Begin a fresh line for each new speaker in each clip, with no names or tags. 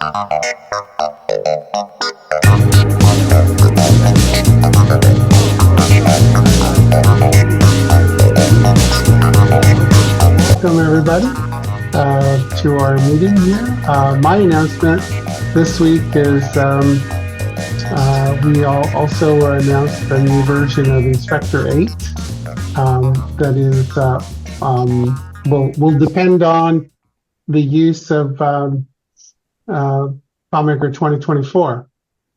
Welcome everybody to our meeting here. My announcement this week is we also announced a new version of Inspector 8 that is will depend on the use of FileMaker 2024.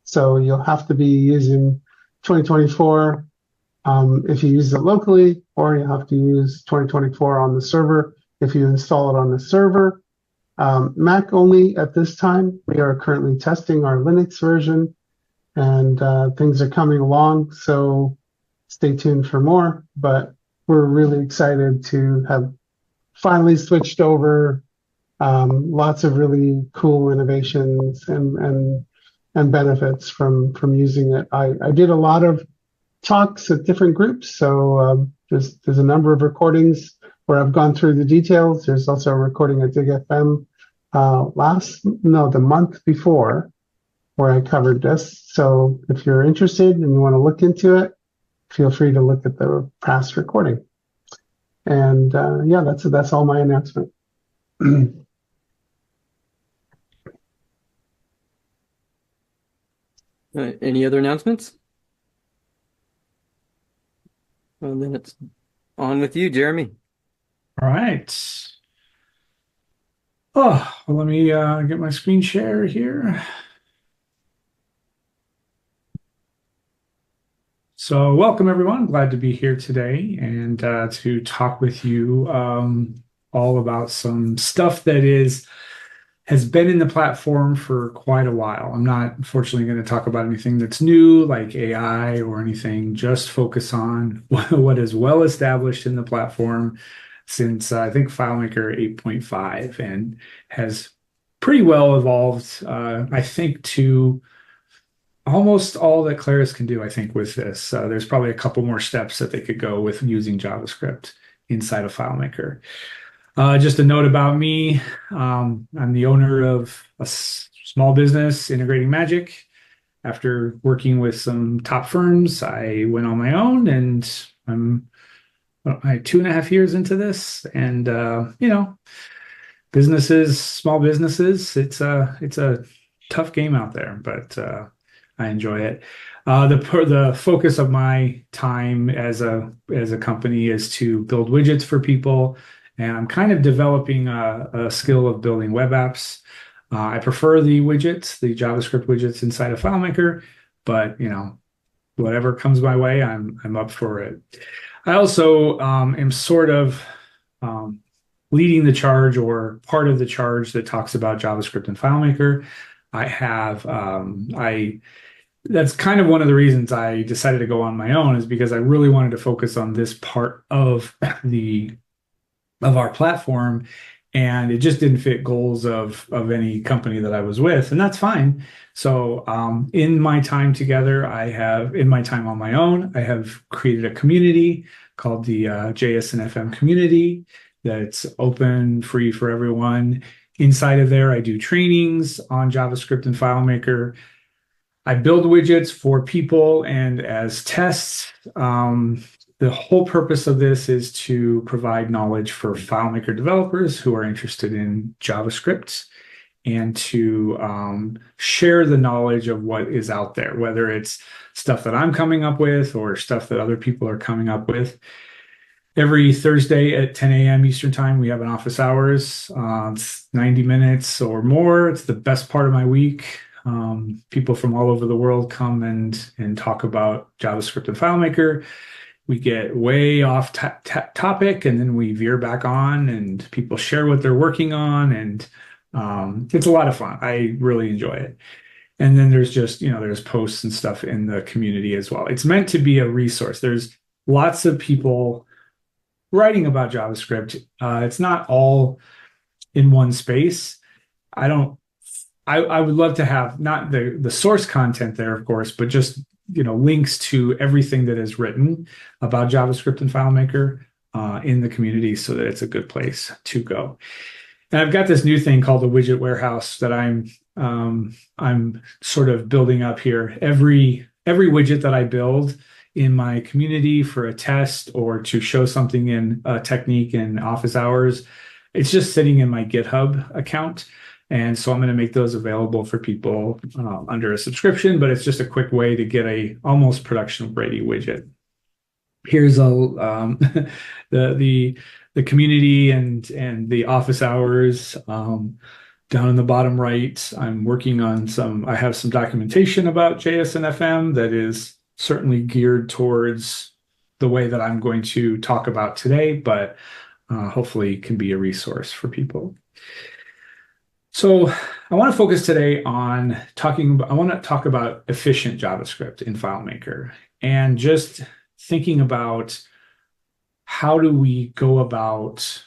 So you'll have to be using 2024 if you use it locally, or you have to use 2024 on the server if you install it on the server. Mac only at this time. We are currently testing our Linux version, and things are coming along, so stay tuned for more. But we're really excited to have finally switched over. Lots of really cool innovations and benefits from using it. I did a lot of talks at different groups, so there's a number of recordings where I've gone through the details. There's also a recording at DIGFM the month before, where I covered this. So if you're interested and you want to look into it, feel free to look at the past recording. And yeah, that's all my announcement.
Any other announcements? Well, then it's on with you, Jeremy.
All right. Oh, well, let me get my screen share here. So welcome, everyone. Glad to be here today and to talk with you all about some stuff that has been in the platform for quite a while. I'm not, unfortunately, going to talk about anything that's new, like AI or anything. Just focus on what is well established in the platform since I think FileMaker 8.5 and has pretty well evolved, I think, to almost all that Claris can do, I think, with this. There's probably a couple more steps that they could go with using JavaScript inside of FileMaker. Just a note about me. I'm the owner of a small business integrating magic. After working with some top firms, I went on my own, and I'm 2.5 years into this. And small businesses, it's a tough game out there, but I enjoy it. The focus of my time as a company is to build widgets for people. And I'm kind of developing a skill of building web apps. I prefer the widgets, the JavaScript widgets inside of FileMaker, but whatever comes my way, I'm up for it. I also am sort of leading the charge, or part of the charge, that talks about JavaScript and FileMaker. That's kind of one of the reasons I decided to go on my own, is because I really wanted to focus on this part of our platform, and it just didn't fit goals of any company that I was with, and that's fine. So in my time together, in my time on my own, I have created a community called the JSNFM community that's open, free for everyone. Inside of there, I do trainings on JavaScript and FileMaker. I build widgets for people and as tests. The whole purpose of this is to provide knowledge for FileMaker developers who are interested in JavaScript, and to share the knowledge of what is out there, whether it's stuff that I'm coming up with or stuff that other people are coming up with. Every Thursday at 10 a.m. Eastern Time, we have an office hours. It's 90 minutes or more. It's the best part of my week. People from all over the world come and talk about JavaScript and FileMaker. We get way off topic, and then we veer back on, and people share what they're working on, and it's a lot of fun. I really enjoy it. And then there's just, there's posts and stuff in the community as well. It's meant to be a resource. There's lots of people writing about JavaScript. It's not all in one space. I would love to have not the source content there, of course, but just links to everything that is written about JavaScript and FileMaker in the community, so that it's a good place to go. And I've got this new thing called the widget warehouse that I'm sort of building up here. Every widget that I build in my community for a test or to show something in a technique in office hours, it's just sitting in my GitHub account. And so I'm going to make those available for people under a subscription, but it's just a quick way to get a almost production ready widget. Here's the community and the office hours. Down in the bottom right, I'm working on I have some documentation about JS and FM that is certainly geared towards the way that I'm going to talk about today, but hopefully can be a resource for people. So I want to focus today on I want to talk about efficient JavaScript in FileMaker and just thinking about how do we go about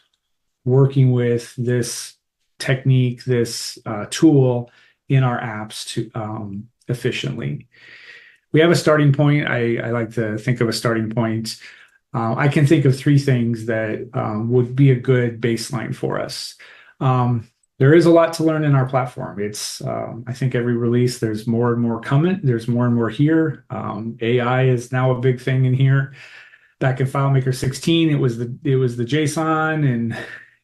working with this technique, this tool in our apps to efficiently. We have a starting point. I like to think of a starting point. I can think of three things that would be a good baseline for us. There is a lot to learn in our platform. It's I think every release there's more and more coming. There's more and more here. AI is now a big thing in here. Back in FileMaker 16, it was the JSON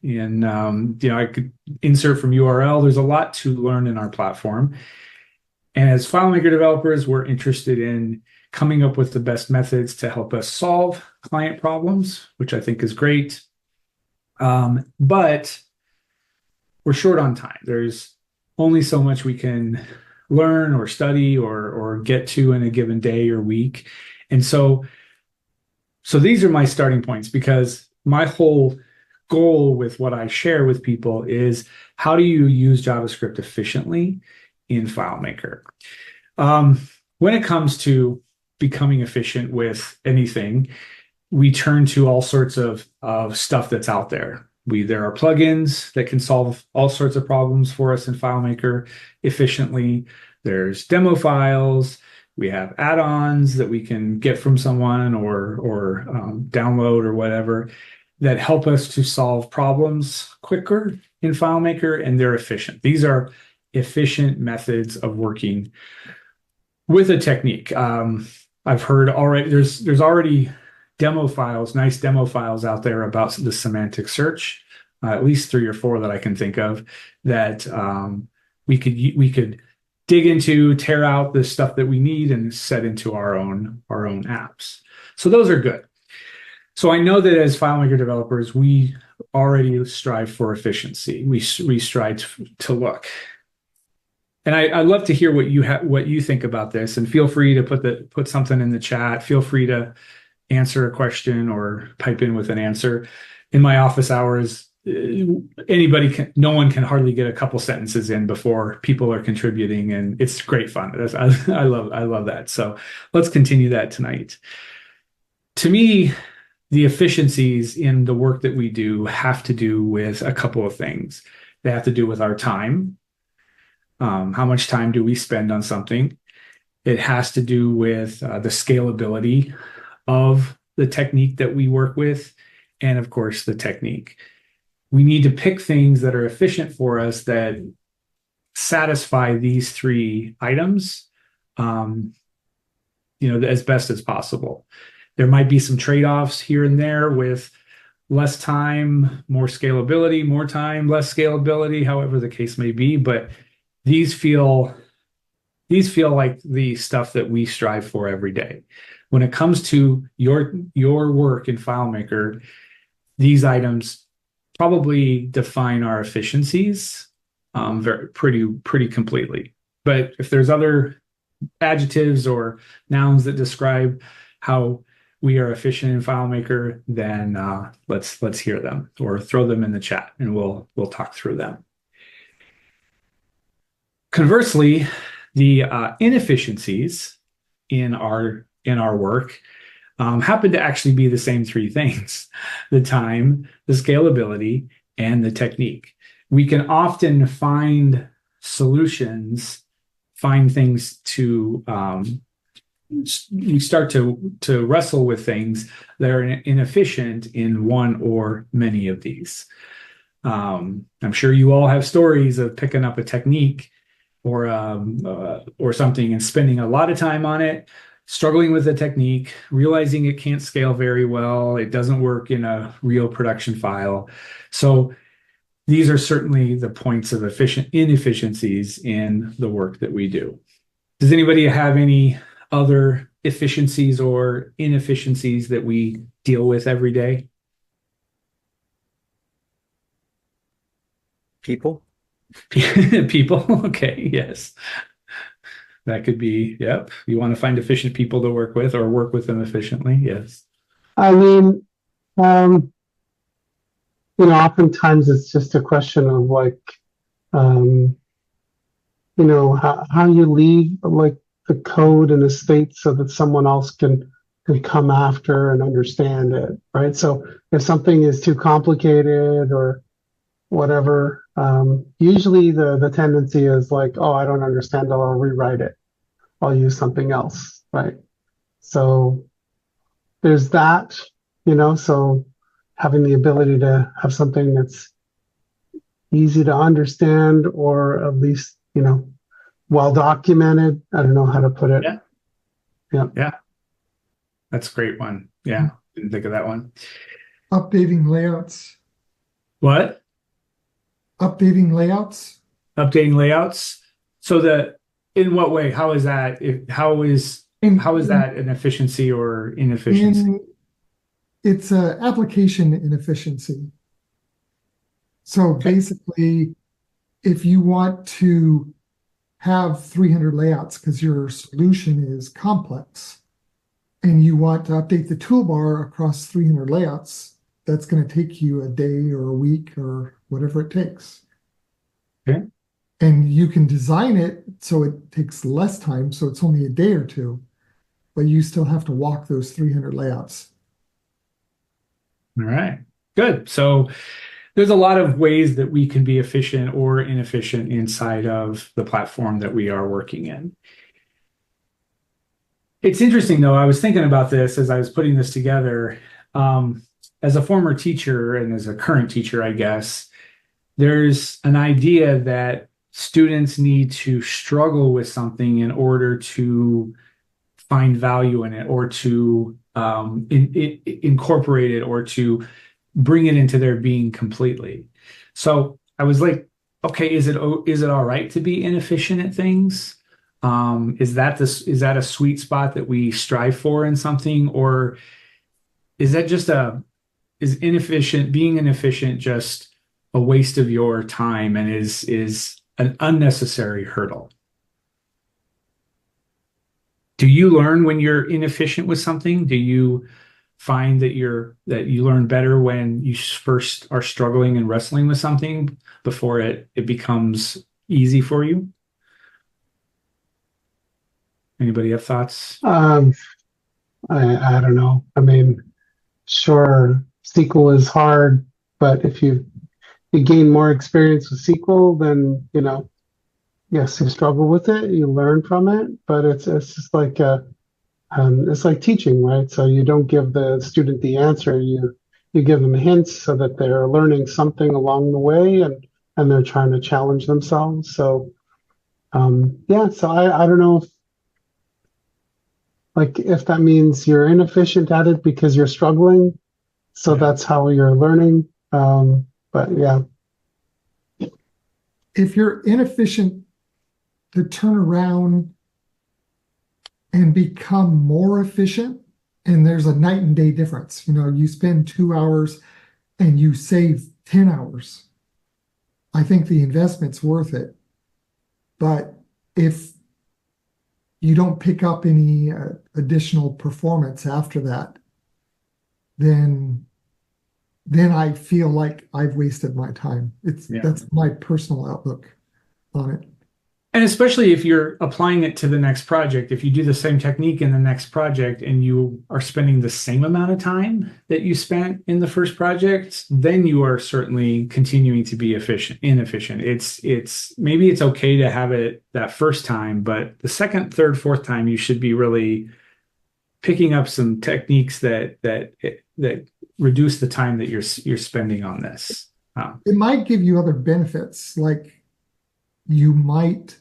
and I could insert from URL. There's a lot to learn in our platform. And as FileMaker developers, we're interested in coming up with the best methods to help us solve client problems, which I think is great. But we're short on time. There's only so much we can learn or study or get to in a given day or week. And so these are my starting points, because my whole goal with what I share with people is how do you use JavaScript efficiently in FileMaker? When it comes to becoming efficient with anything, we turn to all sorts of stuff that's out there. There are plugins that can solve all sorts of problems for us in FileMaker efficiently. There's demo files. We have add-ons that we can get from someone or download or whatever that help us to solve problems quicker in FileMaker, and they're efficient. These are efficient methods of working with a technique. I've heard already there's already demo files, nice demo files out there about the semantic search, at least 3 or 4 that I can think of that we could dig into, tear out the stuff that we need and set into our own apps. So those are good. So I know that as FileMaker developers, we already strive for efficiency. We strive to look. And I'd love to hear what you think about this, and feel free to put something in the chat. Feel free to answer a question or pipe in with an answer. In my office hours, no one can hardly get a couple sentences in before people are contributing, and it's great fun. I love that. So let's continue that tonight. To me, the efficiencies in the work that we do have to do with a couple of things. They have to do with our time. How much time do we spend on something? It has to do with the scalability of the technique that we work with, and of course, the technique. We need to pick things that are efficient for us that satisfy these 3 items, as best as possible. There might be some trade-offs here and there with less time, more scalability, more time, less scalability, however the case may be, but these feel like the stuff that we strive for every day. When it comes to your work in FileMaker, these items probably define our efficiencies pretty completely. But if there's other adjectives or nouns that describe how we are efficient in FileMaker, then let's hear them or throw them in the chat, and we'll talk through them. Conversely, the inefficiencies in our work happen to actually be the same 3 things: the time, the scalability, and the technique. We can often find solutions, find things to we start to wrestle with things that are inefficient in one or many of these. I'm sure you all have stories of picking up a technique or something and spending a lot of time on it, struggling with the technique, realizing it can't scale very well, it doesn't work in a real production file. So these are certainly the points of inefficiencies in the work that we do. Does anybody have any other efficiencies or inefficiencies that we deal with every day?
People.
People. Okay, yes. That could be, yep. You want to find efficient people to work with or work with them efficiently. Yes.
I mean, um, oftentimes it's just a question of like, um, how you leave like the code in a state so that someone else can come after and understand it, right? So if something is too complicated or whatever, usually the tendency is like, oh, I don't understand it, I'll rewrite it. I'll use something else, right? So there's that, so having the ability to have something that's easy to understand or at least, well documented. I don't know how to put it.
Yeah.
Yeah.
Yeah. That's a great one. Yeah. Didn't think of that one.
Updating layouts.
What?
Updating layouts.
Updating layouts. So in what way? How is that? How is that an efficiency or inefficiency?
It's an application inefficiency. So basically, if you want to have 300 layouts because your solution is complex and you want to update the toolbar across 300 layouts, that's going to take you a day or a week or whatever it takes.
Okay.
And you can design it so it takes less time, so it's only a day or two, but you still have to walk those 300 layouts.
All right. Good. So there's a lot of ways that we can be efficient or inefficient inside of the platform that we are working in. It's interesting, though. I was thinking about this as I was putting this together. As a former teacher and as a current teacher, I guess, there's an idea that students need to struggle with something in order to find value in it or to incorporate it or to bring it into their being completely. So I was like, okay, is it all right to be inefficient at things? Is that a sweet spot that we strive for in something, or is that just being inefficient just a waste of your time and is an unnecessary hurdle? Do you learn when you're inefficient with something? Do you find that you learn better when you first are struggling and wrestling with something before it becomes easy for you? Anybody have thoughts?
I don't know. I mean, sure, SQL is hard, but if you gain more experience with SQL, then yes, you struggle with it, you learn from it, but it's just like it's like teaching, right? So you don't give the student the answer, you give them hints so that they're learning something along the way, and they're trying to challenge themselves. So yeah, so I don't know if that means you're inefficient at it because you're struggling, so
Yeah.
that's how you're learning. But yeah.
If you're inefficient to turn around and become more efficient, and there's a night and day difference. You spend 2 hours and you save 10 hours. I think the investment's worth it. But if you don't pick up any additional performance after that, then I feel like I've wasted my time. That's my personal outlook on it.
And especially if you're applying it to the next project, if you do the same technique in the next project and you are spending the same amount of time that you spent in the first project, then you are certainly continuing to be inefficient. Maybe it's okay to have it that first time, but the second, third, fourth time, you should be really picking up some techniques that reduce the time that you're spending on this.
It might give you other benefits, like you might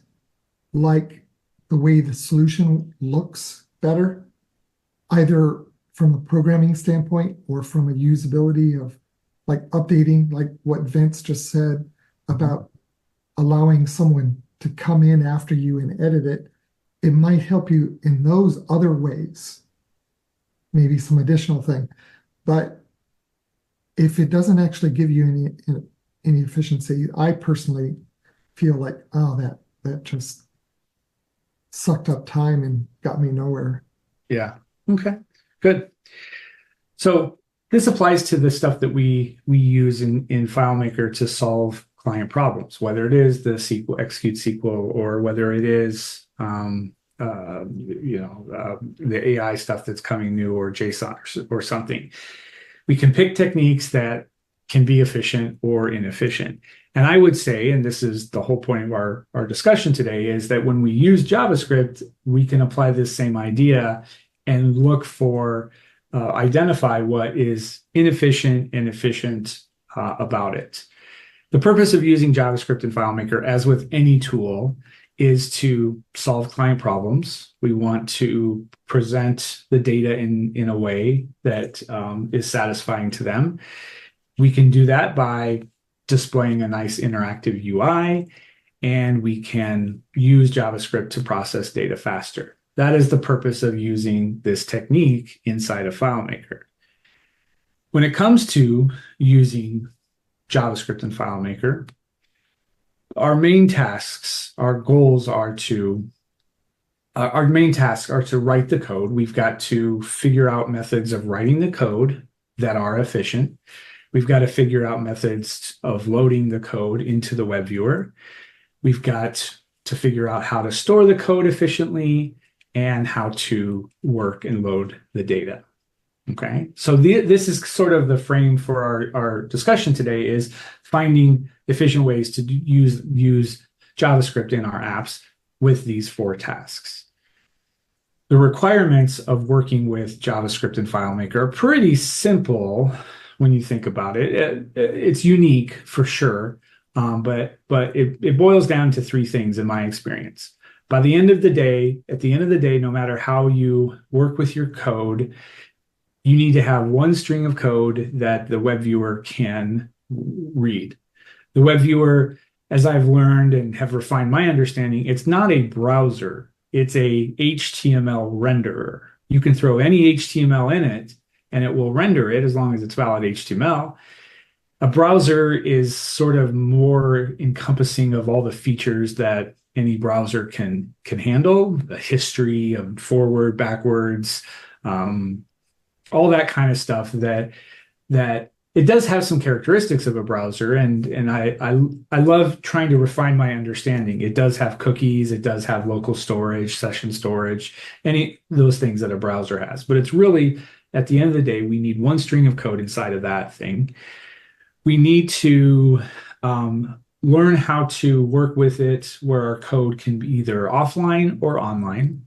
like the way the solution looks better, either from a programming standpoint or from a usability of like updating, like what Vince just said about allowing someone to come in after you and edit it. It might help you in those other ways, maybe some additional thing. But if it doesn't actually give you any efficiency, I personally feel like, oh, that just sucked up time and got me nowhere.
Yeah. Okay. Good. So this applies to the stuff that we use in FileMaker to solve client problems, whether it is the SQL execute SQL or whether it is the AI stuff that's coming new or JSON or something. We can pick techniques that can be efficient or inefficient. And I would say, and this is the whole point of our discussion today, is that when we use JavaScript, we can apply this same idea and look for, identify what is inefficient and efficient about it. The purpose of using JavaScript in FileMaker, as with any tool, is to solve client problems. We want to present the data in a way that is satisfying to them. We can do that by displaying a nice interactive UI, and we can use JavaScript to process data faster. That is the purpose of using this technique inside of FileMaker. When it comes to using JavaScript in FileMaker, our main tasks are to write the code. We've got to figure out methods of writing the code that are efficient. We've got to figure out methods of loading the code into the web viewer. We've got to figure out how to store the code efficiently and how to work and load the data. Okay, so this is sort of the frame for our discussion today, is finding efficient ways to use JavaScript in our apps with these 4 tasks. The requirements of working with JavaScript and FileMaker are pretty simple when you think about it. It's unique for sure, but it boils down to 3 things in my experience. At the end of the day, no matter how you work with your code, you need to have one string of code that the web viewer can read. The web viewer, as I've learned and have refined my understanding, it's not a browser. It's a HTML renderer. You can throw any HTML in it and it will render it as long as it's valid HTML. A browser is sort of more encompassing of all the features that any browser can handle, the history of forward, backwards, all that kind of stuff that it does have some characteristics of a browser, and I love trying to refine my understanding. It does have cookies, it does have local storage, session storage, any those things that a browser has. But it's really, at the end of the day, we need one string of code inside of that thing. We need to learn how to work with it where our code can be either offline or online.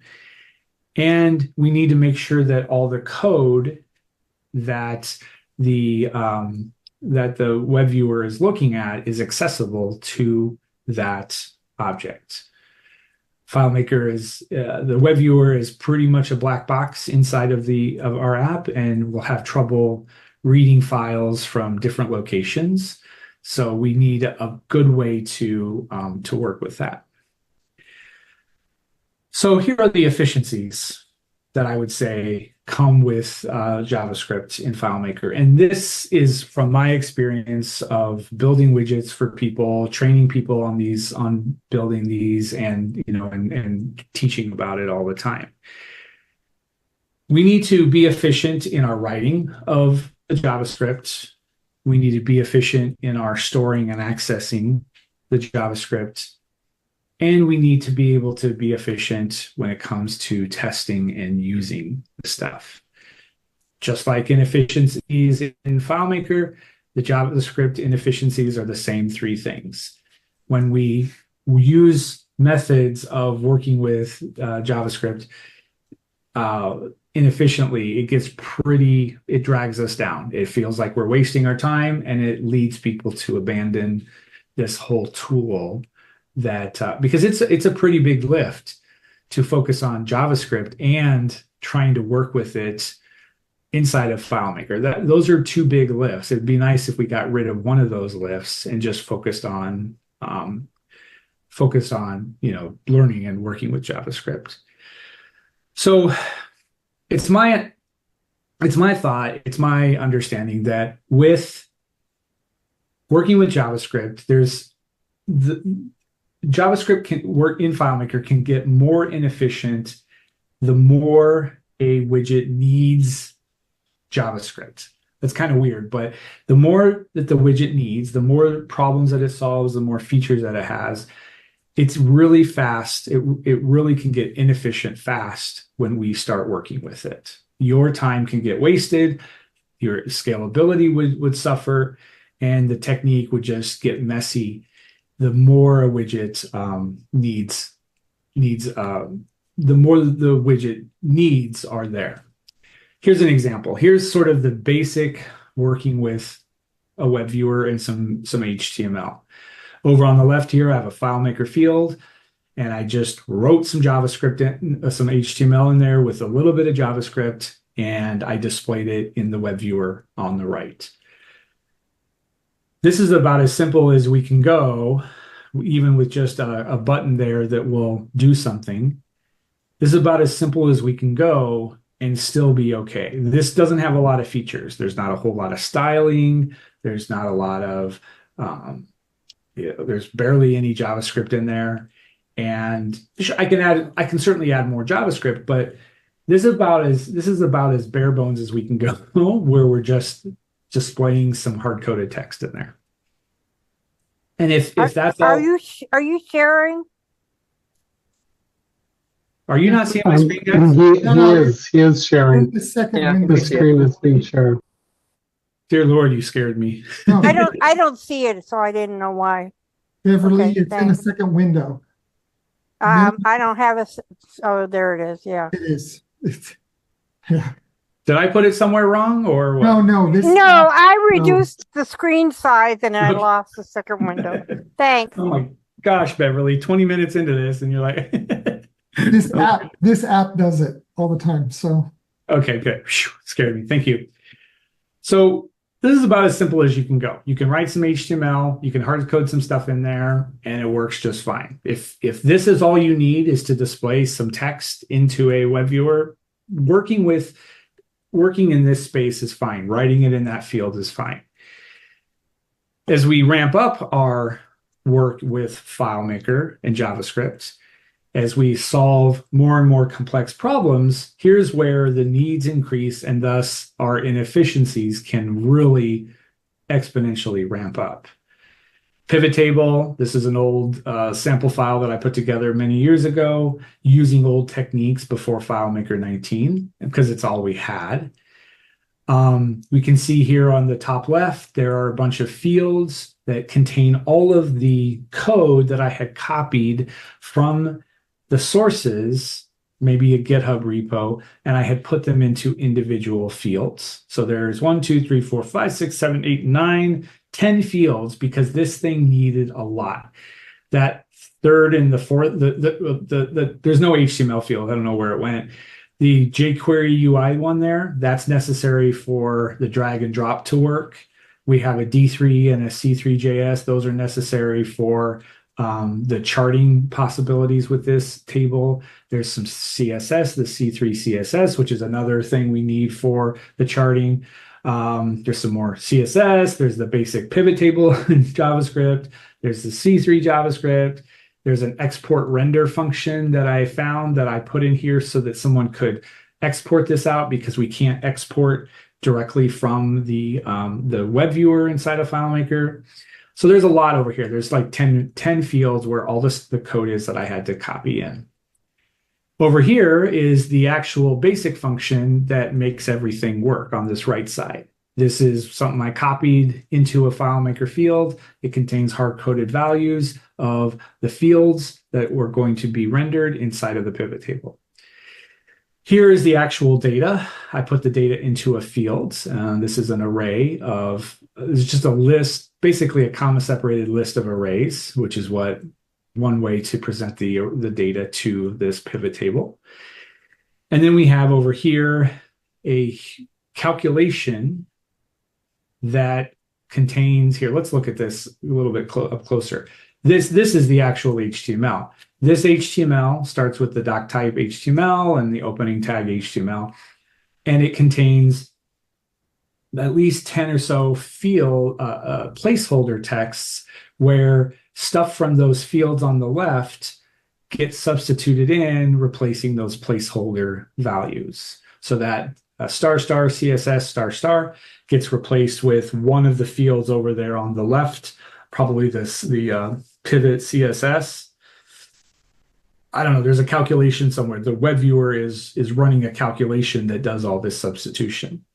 And we need to make sure that all the code that the web viewer is looking at is accessible to that object. FileMaker is the web viewer is pretty much a black box inside of our app, and we'll have trouble reading files from different locations. So we need a good way to work with that. So here are the efficiencies that I would say come with JavaScript in FileMaker. And this is from my experience of building widgets for people, training people on building these, and and teaching about it all the time. We need to be efficient in our writing of the JavaScript. We need to be efficient in our storing and accessing the JavaScript. And we need to be able to be efficient when it comes to testing and using the stuff. Just like inefficiencies in FileMaker, the JavaScript inefficiencies are the same 3 things. When we use methods of working with JavaScript, inefficiently, it drags us down. It feels like we're wasting our time, and it leads people to abandon this whole tool because it's a pretty big lift to focus on JavaScript and trying to work with it inside of FileMaker. Those are two big lifts. It'd be nice if we got rid of one of those lifts and just focused on learning and working with JavaScript. So it's my thought, it's my understanding that with working with JavaScript, JavaScript can work in FileMaker can get more inefficient the more a widget needs JavaScript. That's kind of weird, but the more that the widget needs, the more problems that it solves, the more features that it has, it's really fast. It really can get inefficient fast when we start working with it. Your time can get wasted, your scalability would suffer, and the technique would just get messy. The more a widget the more the widget needs are there. Here's an example. Here's sort of the basic working with a web viewer and some HTML. Over on the left here, I have a FileMaker field, and I just wrote some JavaScript, some HTML in there with a little bit of JavaScript, and I displayed it in the web viewer on the right. This is about as simple as we can go, even with just a button there that will do something. This is about as simple as we can go and still be okay. This doesn't have a lot of features. There's not a whole lot of styling. There's not a lot of, there's barely any JavaScript in there. And I can certainly add more JavaScript, but this is about as bare bones as we can go, where we're just displaying some hard-coded text in there. And if that's all,
are you sharing?
Are you not seeing my screen, guys?
He is sharing.
The second
Yeah.
window.
The screen is being shared.
Dear Lord, you scared me.
No,
I don't see it, so I didn't know why.
Beverly,
Okay,
it's in a
thanks.
second window.
I don't have oh, there it is. Yeah.
It is. Yeah.
Did I put it somewhere wrong or what?
No, this.
No, I reduced the screen size and I
Okay.
lost the second window. Thanks.
Oh my gosh, Beverly, 20 minutes into this and you're like,
This app does it all the time. So
okay, good. Phew, scared me. Thank you. So this is about as simple as you can go. You can write some HTML, you can hard code some stuff in there, and it works just fine. If this is all you need is to display some text into a web viewer, working in this space is fine. Writing it in that field is fine. As we ramp up our work with FileMaker and JavaScript, as we solve more and more complex problems, here's where the needs increase and thus our inefficiencies can really exponentially ramp up. Pivot table, this is an old sample file that I put together many years ago using old techniques before FileMaker 19, because it's all we had. We can see here on the top left, there are a bunch of fields that contain all of the code that I had copied from the sources, maybe a GitHub repo, and I had put them into individual fields. So there's 1, 2, 3, 4, 5, 6, 7, 8, 9, 10 fields because this thing needed a lot. That third and the fourth, there's no HTML field. I don't know where it went. The jQuery UI one there, that's necessary for the drag and drop to work. We have a D3 and a C3JS. Those are necessary for the charting possibilities with this table. There's some CSS, the C3 CSS, which is another thing we need for the charting. There's some more CSS. There's the basic pivot table in JavaScript. There's the C3 JavaScript. There's an export render function that I found that I put in here so that someone could export this out because we can't export directly from the web viewer inside of FileMaker. So there's a lot over here. There's like 10 fields where all the code is that I had to copy in. Over here is the actual basic function that makes everything work on this right side. This is something I copied into a FileMaker field. It contains hard-coded values of the fields that were going to be rendered inside of the pivot table. Here is the actual data. I put the data into a field. This is an array of, it's just a list, basically a comma separated list of arrays, which is what one way to present the data to this pivot table. And then we have over here a calculation that contains, here, let's look at this a little bit up closer. This is the actual HTML. This HTML starts with the doc type HTML and the opening tag HTML, and it contains at least 10 or so field placeholder texts where stuff from those fields on the left gets substituted in, replacing those placeholder values. So that star star CSS star star gets replaced with one of the fields over there on the left, probably the pivot CSS. I don't know, there's a calculation somewhere. The web viewer is running a calculation that does all this substitution.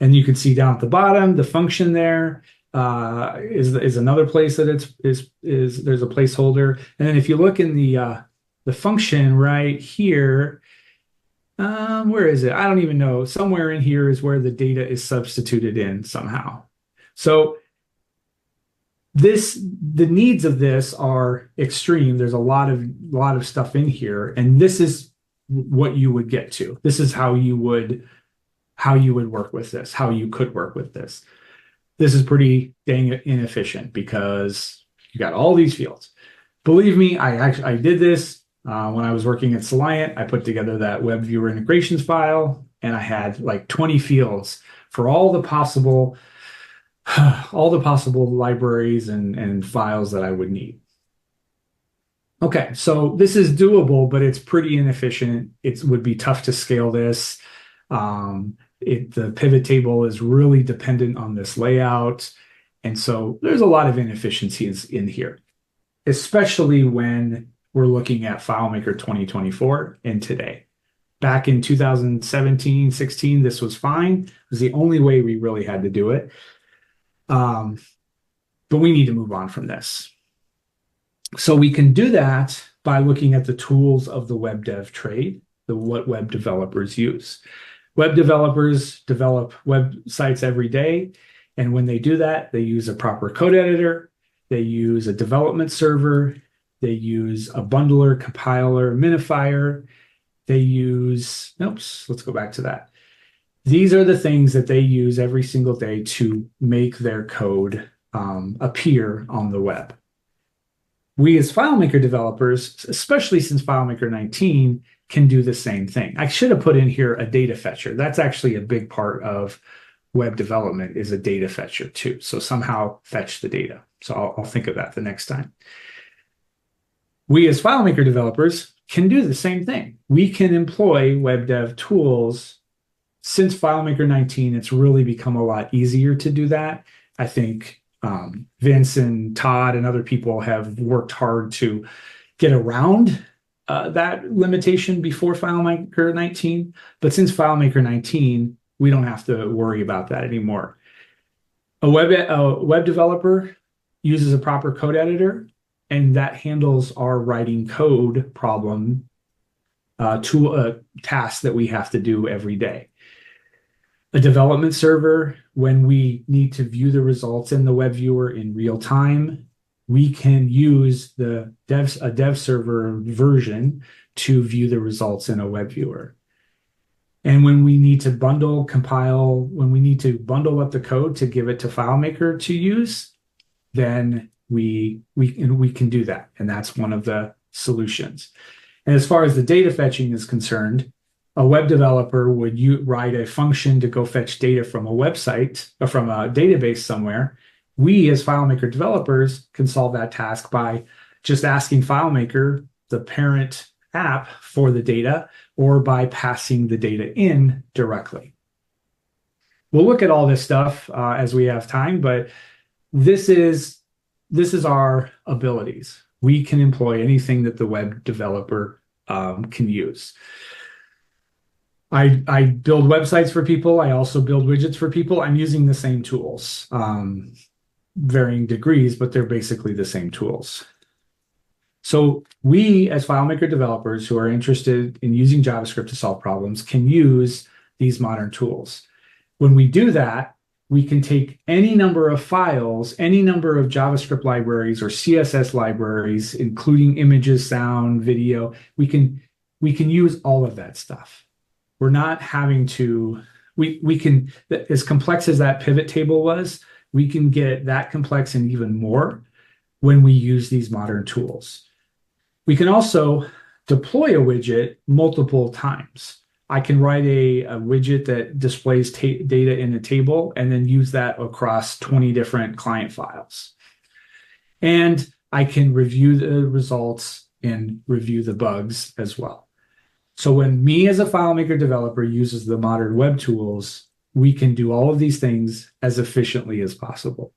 And you can see down at the bottom, the function there is another place that there's a placeholder. And then if you look in the function right here, where is it? I don't even know. Somewhere in here is where the data is substituted in somehow. So the needs of this are extreme. There's a lot of stuff in here, and this is what you would get to. This is how you would work with this, how you could work with this. This is pretty dang inefficient because you got all these fields. Believe me, I did this when I was working at Soliant. I put together that web viewer integrations file, and I had like 20 fields for all the possible libraries and files that I would need. Okay, so this is doable, but it's pretty inefficient. It would be tough to scale this. The pivot table is really dependent on this layout. And so there's a lot of inefficiencies in here, especially when we're looking at FileMaker 2024 and today. Back in 2017, 16, this was fine. It was the only way we really had to do it. But we need to move on from this. So we can do that by looking at the tools of the web dev trade, what web developers use. Web developers develop websites every day. And when they do that, they use a proper code editor. They use a development server. They use a bundler, compiler, minifier. They use, let's go back to that. These are the things that they use every single day to make their code appear on the web. We as FileMaker developers, especially since FileMaker 19, can do the same thing. I should have put in here a data fetcher. That's actually a big part of web development, is a data fetcher too. So somehow fetch the data. So I'll think of that the next time. We as FileMaker developers can do the same thing. We can employ web dev tools. Since FileMaker 19, it's really become a lot easier to do that. I think Vince and Todd and other people have worked hard to get around that limitation before FileMaker 19. But since FileMaker 19, we don't have to worry about that anymore. A web developer uses a proper code editor, and that handles our writing code problem to a task that we have to do every day. A development server, when we need to view the results in the web viewer in real time, we can use a dev server version to view the results in a web viewer. And when we need to compile, when we need to bundle up the code to give it to FileMaker to use, then we can do that. And that's one of the solutions. And as far as the data fetching is concerned, a web developer would write a function to go fetch data from a website or from a database somewhere. We as FileMaker developers can solve that task by just asking FileMaker, the parent app, for the data, or by passing the data in directly. We'll look at all this stuff as we have time, but this is our abilities. We can employ anything that the web developer can use. I build websites for people. I also build widgets for people. I'm using the same tools, varying degrees, but they're basically the same tools. So we, as FileMaker developers who are interested in using JavaScript to solve problems, can use these modern tools. When we do that, we can take any number of files, any number of JavaScript libraries or CSS libraries, including images, sound, video. We can use all of that stuff. We're not having to, we can, as complex as that pivot table was, we can get that complex and even more when we use these modern tools. We can also deploy a widget multiple times. I can write a widget that displays data in a table and then use that across 20 different client files. And I can review the results and review the bugs as well. So when me as a FileMaker developer uses the modern web tools, we can do all of these things as efficiently as possible.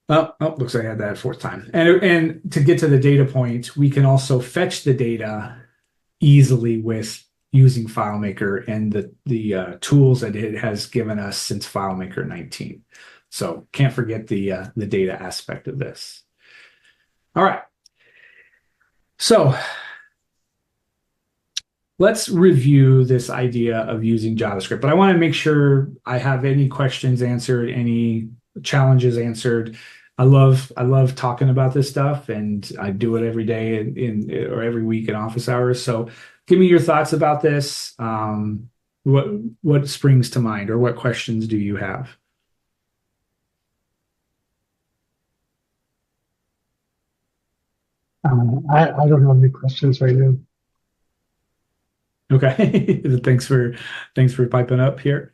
Oh, looks like I had that a fourth time. And to get to the data point, we can also fetch the data easily with using FileMaker and the tools that it has given us since FileMaker 19. So can't forget the data aspect of this. All right. So let's review this idea of using JavaScript, but I want to make sure I have any questions answered, any challenges answered. I love talking about this stuff, and I do it every day or every week in office hours. So give me your thoughts about this. What springs to mind, or what questions do you have?
I don't have any questions right now.
Okay. Thanks for piping up here.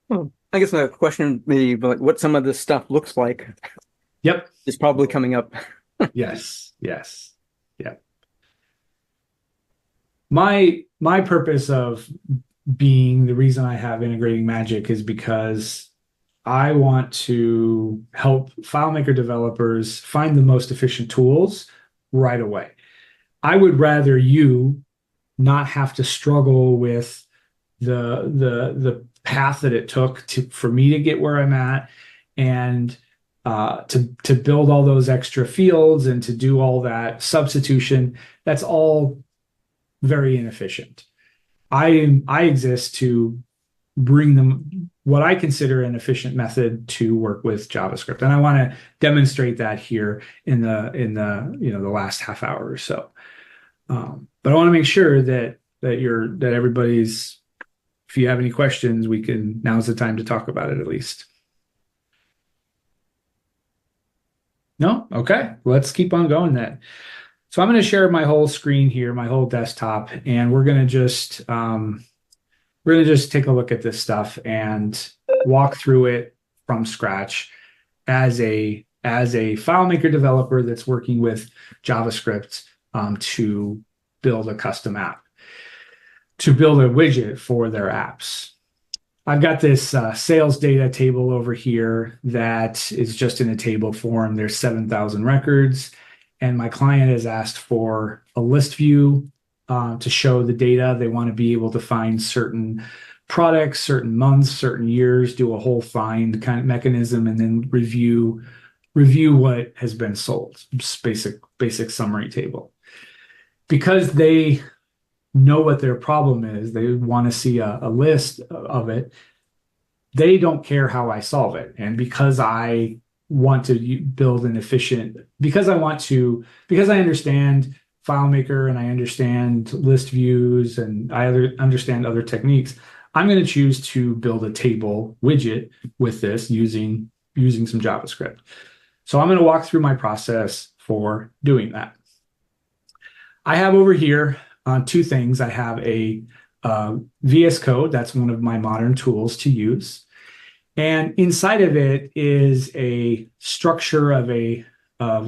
Well, I guess a question maybe like what some of this stuff looks like.
Yep.
Is probably coming up.
Yes. Yep. My purpose of being the reason I have integrating magic is because I want to help FileMaker developers find the most efficient tools right away. I would rather you not have to struggle with the path that it took for me to get where I'm at, and to build all those extra fields and to do all that substitution. That's all very inefficient. I exist to bring them what I consider an efficient method to work with JavaScript, and I want to demonstrate that here in the last half hour or so. But I want to make sure that everybody's. If you have any questions, now's the time to talk about it at least. No? Okay, let's keep on going then. So I'm going to share my whole screen here, my whole desktop, and we're going to just take a look at this stuff and walk through it from scratch as a FileMaker developer that's working with JavaScript to build a custom app, to build a widget for their apps. I've got this sales data table over here that is just in a table form. There's 7,000 records, and my client has asked for a list view to show the data. They want to be able to find certain products, certain months, certain years, do a whole find kind of mechanism, and then review what has been sold. Just basic summary table. Because they know what their problem is, they want to see a list of it. They don't care how I solve it. And because I want to build an efficient, because I understand FileMaker and I understand list views and I understand other techniques, I'm going to choose to build a table widget with this using some JavaScript. So I'm going to walk through my process for doing that. I have over here two things. I have a VS Code. That's one of my modern tools to use. And inside of it is a structure of a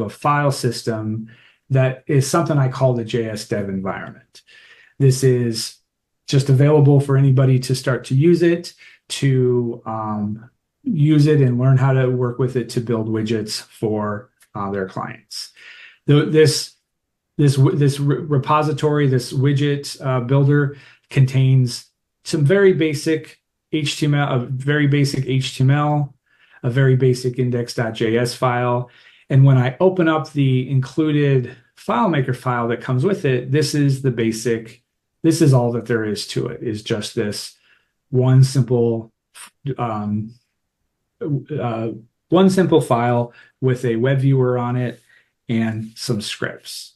file system that is something I call the JS Dev environment. This is just available for anybody to start to use it, and learn how to work with it to build widgets for their clients. This repository, this widget builder, contains some very basic HTML, a very basic index.js file. And when I open up the included FileMaker file that comes with it, this is the basic, this is all that there is to it, is just this one simple file with a web viewer on it and some scripts.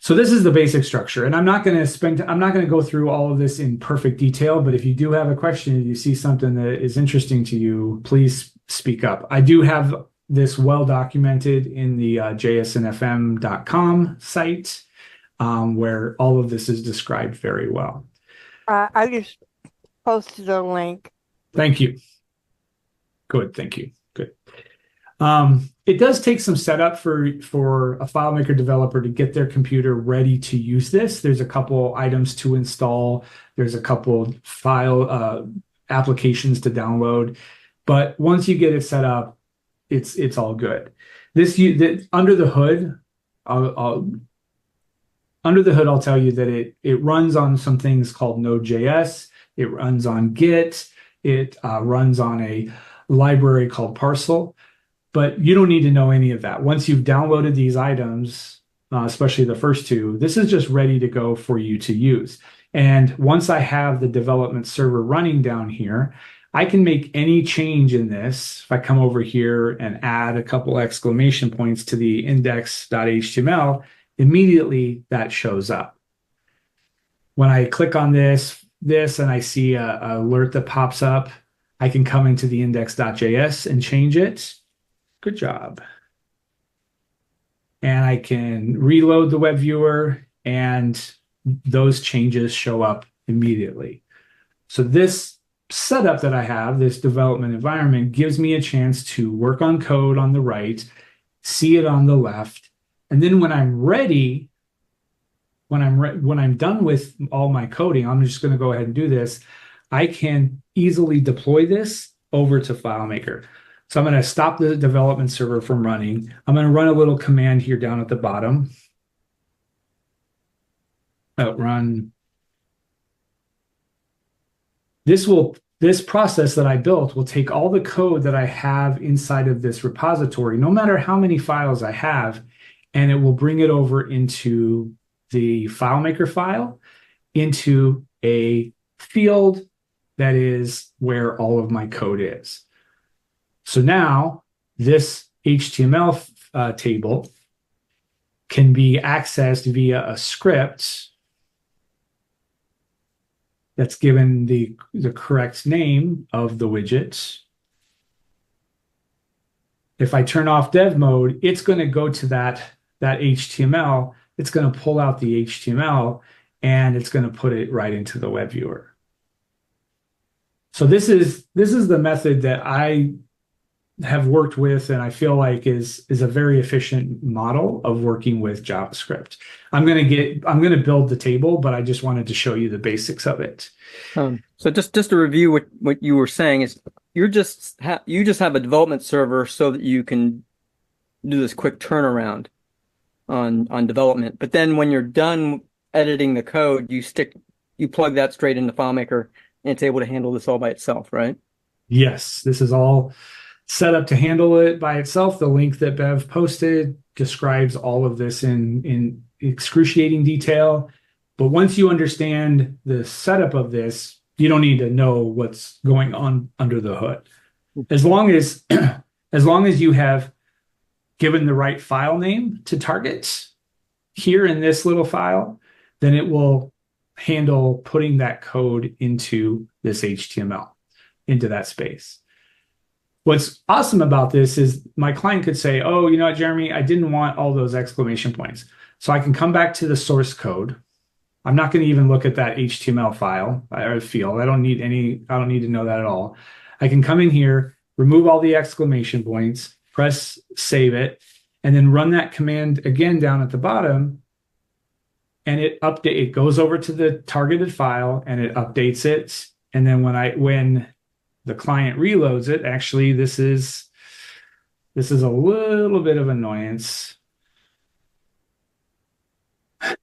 So this is the basic structure, and I'm not going to go through all of this in perfect detail, but if you do have a question, if you see something that is interesting to you, please speak up. I do have this well documented in the jsnfm.com site, where all of this is described very well.
I just posted a link.
Thank you. Good, thank you. Good. It does take some setup for a FileMaker developer to get their computer ready to use this. There's a couple items to install. There's a couple file applications to download. But once you get it set up, it's all good. Under the hood, I'll tell you that it runs on some things called Node.js. It runs on Git. It runs on a library called Parcel. But you don't need to know any of that. Once you've downloaded these items, especially the first two, this is just ready to go for you to use. And once I have the development server running down here, I can make any change in this. If I come over here and add a couple exclamation points to the index.html, immediately that shows up. When I click on this and I see an alert that pops up, I can come into the index.js and change it. Good job. And I can reload the web viewer and those changes show up immediately. So this setup that I have, this development environment, gives me a chance to work on code on the right, see it on the left, and then when I'm ready, when I'm done with all my coding, I'm just going to go ahead and do this. I can easily deploy this over to FileMaker. So I'm going to stop the development server from running. I'm going to run a little command here down at the bottom. Run. This process that I built will take all the code that I have inside of this repository, no matter how many files I have, and it will bring it over into the FileMaker file, into a field that is where all of my code is. So now this HTML table can be accessed via a script that's given the correct name of the widget. If I turn off dev mode, it's going to go to that HTML. It's going to pull out the HTML and it's going to put it right into the web viewer. So this is the method that I have worked with and I feel like is a very efficient model of working with JavaScript. I'm going to build the table, but I just wanted to show you the basics of it.
So just to review what you were saying is you just have a development server so that you can do this quick turnaround on development. But then when you're done editing the code, you plug that straight into FileMaker and it's able to handle this all by itself, right?
Yes, this is all set up to handle it by itself. The link that Bev posted describes all of this in excruciating detail. But once you understand the setup of this, you don't need to know what's going on under the hood. As long as you have given the right file name to target here in this little file, then it will handle putting that code into this HTML, into that space. What's awesome about this is my client could say, oh, you know what, Jeremy, I didn't want all those exclamation points. So I can come back to the source code. I'm not going to even look at that HTML file or field. I don't need to know that at all. I can come in here, remove all the exclamation points, press save it, and then run that command again down at the bottom. And it goes over to the targeted file and it updates it. And then when the client reloads it, actually, this is a little bit of annoyance.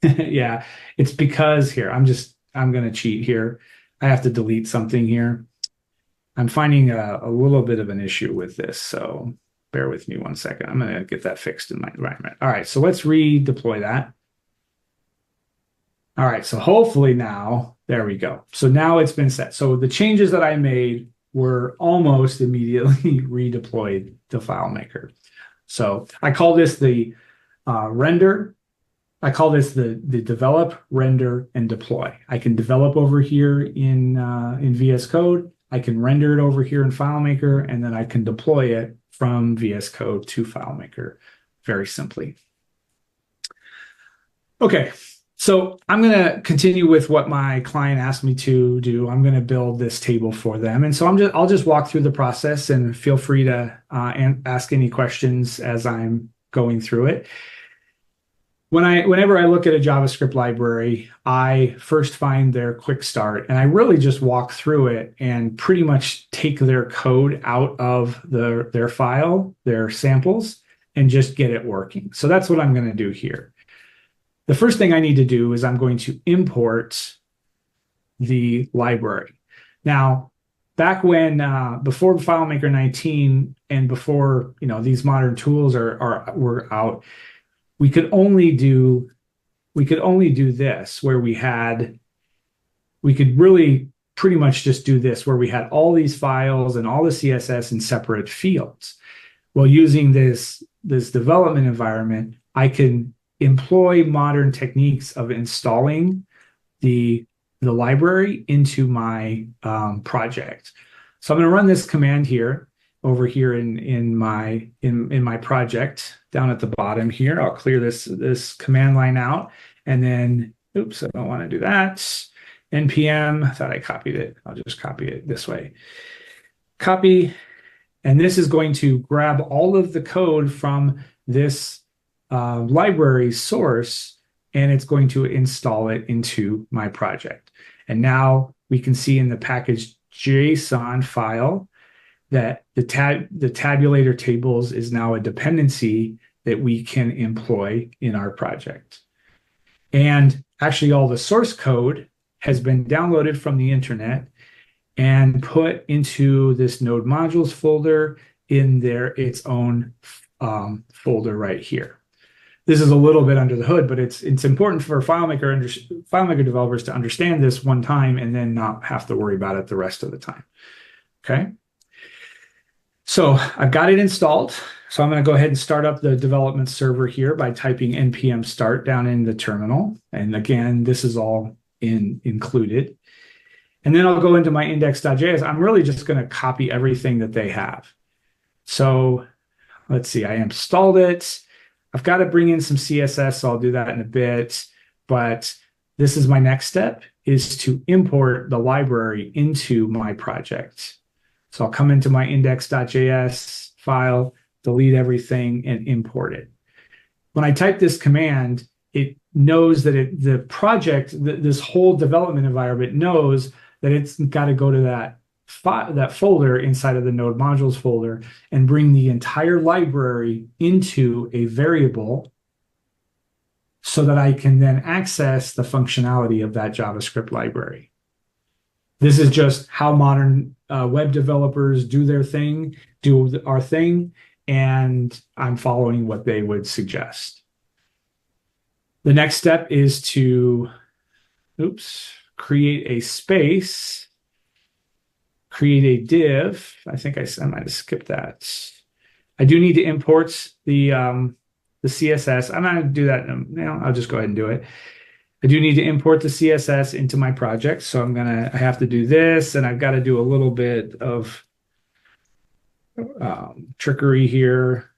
Yeah, it's because here, I'm going to cheat here. I have to delete something here. I'm finding a little bit of an issue with this, so bear with me one second. I'm going to get that fixed in my environment. All right, so let's redeploy that. All right, so hopefully now, there we go. So now it's been set. So the changes that I made were almost immediately redeployed to FileMaker. So I call this the render. I call this the develop, render, and deploy. I can develop over here in VS Code. I can render it over here in FileMaker, and then I can deploy it from VS Code to FileMaker very simply. Okay, so I'm going to continue with what my client asked me to do. I'm going to build this table for them, and so I'll just walk through the process, and feel free to ask any questions as I'm going through it. Whenever I look at a JavaScript library, I first find their quick start, and I really just walk through it and pretty much take their code out of their file, their samples, and just get it working. So that's what I'm going to do here. The first thing I need to do is I'm going to import the library. Now, back when before FileMaker 19 and before these modern tools were out, we could only do this where we could really pretty much just do this where we had all these files and all the CSS in separate fields. Well, using this development environment, I can employ modern techniques of installing the library into my project. So I'm going to run this command here over here in my project down at the bottom here. I'll clear this command line out, and then oops, I don't want to do that. npm, I thought I copied it. I'll just copy it this way. Copy, and this is going to grab all of the code from this library source, and it's going to install it into my project. And now we can see in the package JSON file that the tabulator tables is now a dependency that we can employ in our project. And actually all the source code has been downloaded from the internet and put into this node modules folder in its own folder right here. This is a little bit under the hood, but it's important for FileMaker developers to understand this one time and then not have to worry about it the rest of the time. Okay. So I've got it installed. So I'm going to go ahead and start up the development server here by typing npm start down in the terminal. And again, this is all included. And then I'll go into my index.js. I'm really just going to copy everything that they have. So let's see, I installed it. I've got to bring in some CSS, so I'll do that in a bit. But this is my next step, is to import the library into my project. So I'll come into my index.js file, delete everything, and import it. When I type this command, it knows that the project, this whole development environment knows that it's got to go to that folder inside of the node modules folder and bring the entire library into a variable so that I can then access the functionality of that JavaScript library. This is just how modern web developers do our thing, and I'm following what they would suggest. The next step is to, create a space, create a div. I think I might have skipped that. I do need to import the CSS. I'm not going to do that now. I'll just go ahead and do it. I do need to import the CSS into my project. So I have to do this, and I've got to do a little bit of trickery here.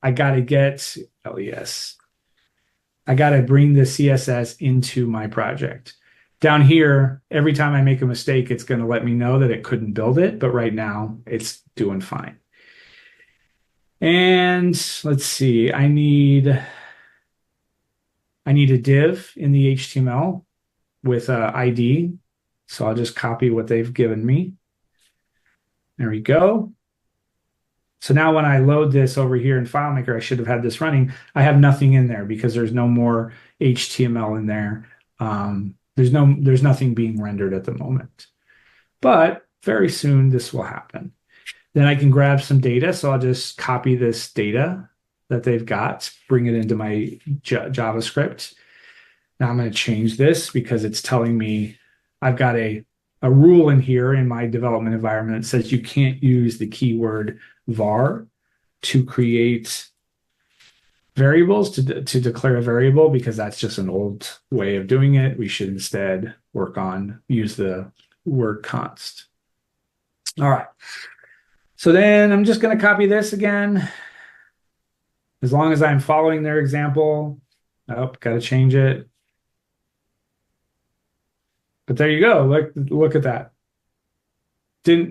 I got to get, I got to bring the CSS into my project. Down here, every time I make a mistake, it's going to let me know that it couldn't build it, but right now it's doing fine. And let's see, I need a div in the HTML with ID. So I'll just copy what they've given me. There we go. So now when I load this over here in FileMaker, I should have had this running. I have nothing in there because there's no more HTML in there. There's nothing being rendered at the moment. But very soon this will happen. Then I can grab some data. So I'll just copy this data that they've got, bring it into my JavaScript. Now I'm going to change this because it's telling me I've got a rule in here in my development environment that says you can't use the keyword var to create variables, to declare a variable, because that's just an old way of doing it. We should instead use the word const. All right. So then I'm just going to copy this again. As long as I'm following their example. Oh, got to change it. But there you go. Look at that.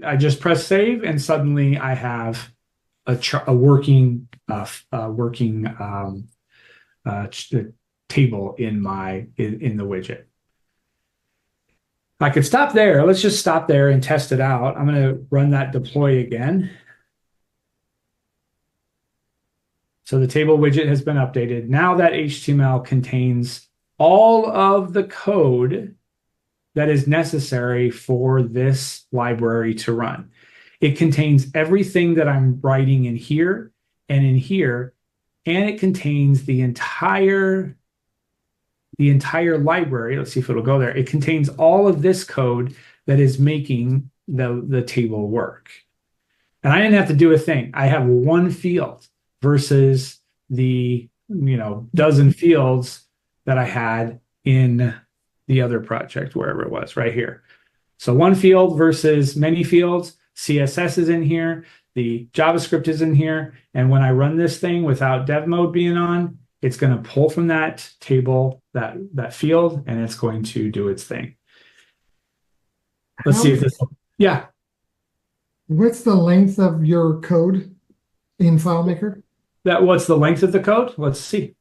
I just press save, and suddenly I have a working table in the widget. I could stop there. Let's just stop there and test it out. I'm going to run that deploy again. So the table widget has been updated. Now that HTML contains all of the code that is necessary for this library to run. It contains everything that I'm writing in here and in here, and it contains the entire library. Let's see if it'll go there. It contains all of this code that is making the table work. And I didn't have to do a thing. I have one field versus the dozen fields that I had in the other project, wherever it was, right here. So one field versus many fields. CSS is in here, the JavaScript is in here, and when I run this thing without dev mode being on, it's going to pull from that table, that field, and it's going to do its thing. Let's see if this, yeah.
What's the length of your code in FileMaker?
What's the length of the code? Let's see.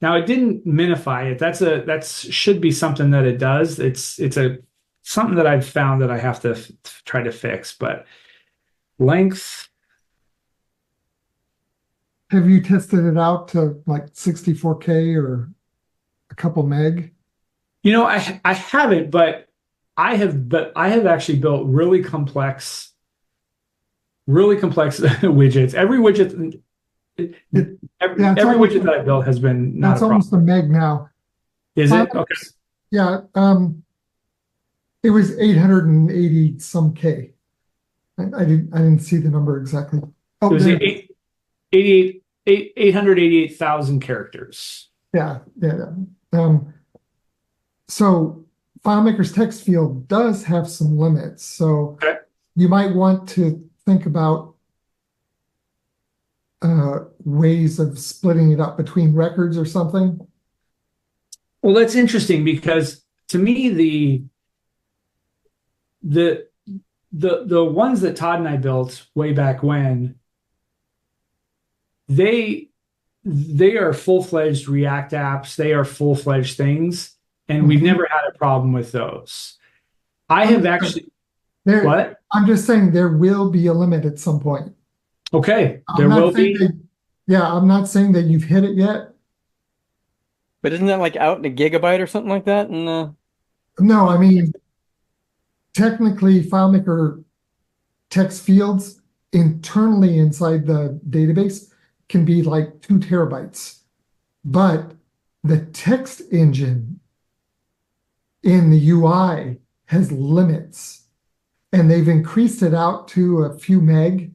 Now it didn't minify it. That should be something that it does. It's something that I've found that I have to try to fix, but length.
Have you tested it out to like 64K or a couple meg?
I haven't, but I have actually built really complex widgets. Every widget that I built has been not
that's
a problem.
almost a meg now.
Is it? Okay.
Yeah. It was 880 some K. I didn't see the number exactly. Oh,
it was 888,000 characters.
Yeah. So FileMaker's text field does have some limits. So you might want to think about ways of splitting it up between records or something.
Well, that's interesting because to me the ones that Todd and I built way back when, they are full-fledged React apps. They are full-fledged things, and we've never had a problem with those. I have actually. What?
I'm just saying there will be a limit at some point.
Okay, there will be.
I'm not saying that you've hit it yet.
But isn't that like out in a gigabyte or something like that?
No, I mean, technically FileMaker text fields internally inside the database can be like 2 terabytes. But the text engine in the UI has limits, and they've increased it out to a few meg.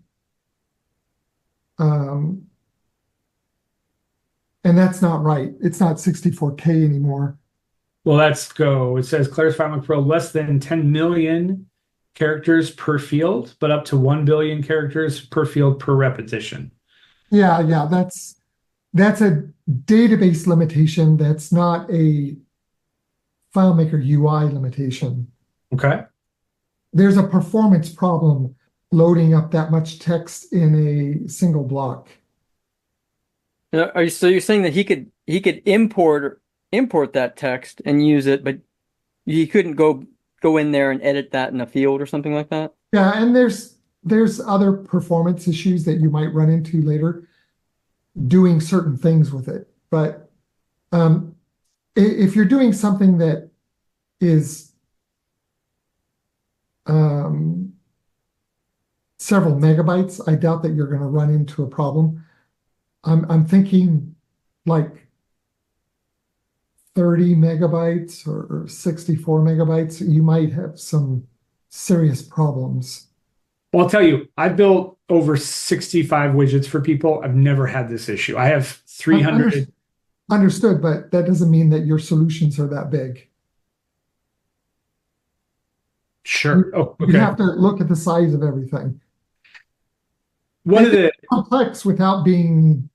And that's not right. It's not 64K anymore.
Well, let's go. It says Claire's FileMaker Pro less than 10 million characters per field, but up to 1 billion characters per field per repetition.
Yeah, that's a database limitation. That's not a FileMaker UI limitation.
Okay.
There's a performance problem loading up that much text in a single block.
So you're saying that he could import that text and use it, but he couldn't go in there and edit that in a field or something like that?
Yeah, and there's other performance issues that you might run into later doing certain things with it. But if you're doing something that is several megabytes, I doubt that you're going to run into a problem. I'm thinking like 30 megabytes or 64 megabytes, you might have some serious problems.
Well, I'll tell you, I've built over 65 widgets for people. I've never had this issue. I have 300.
Understood, but that doesn't mean that your solutions are that big.
Sure. Oh,
You
okay.
have to look at the size of everything.
One of the
Complex without being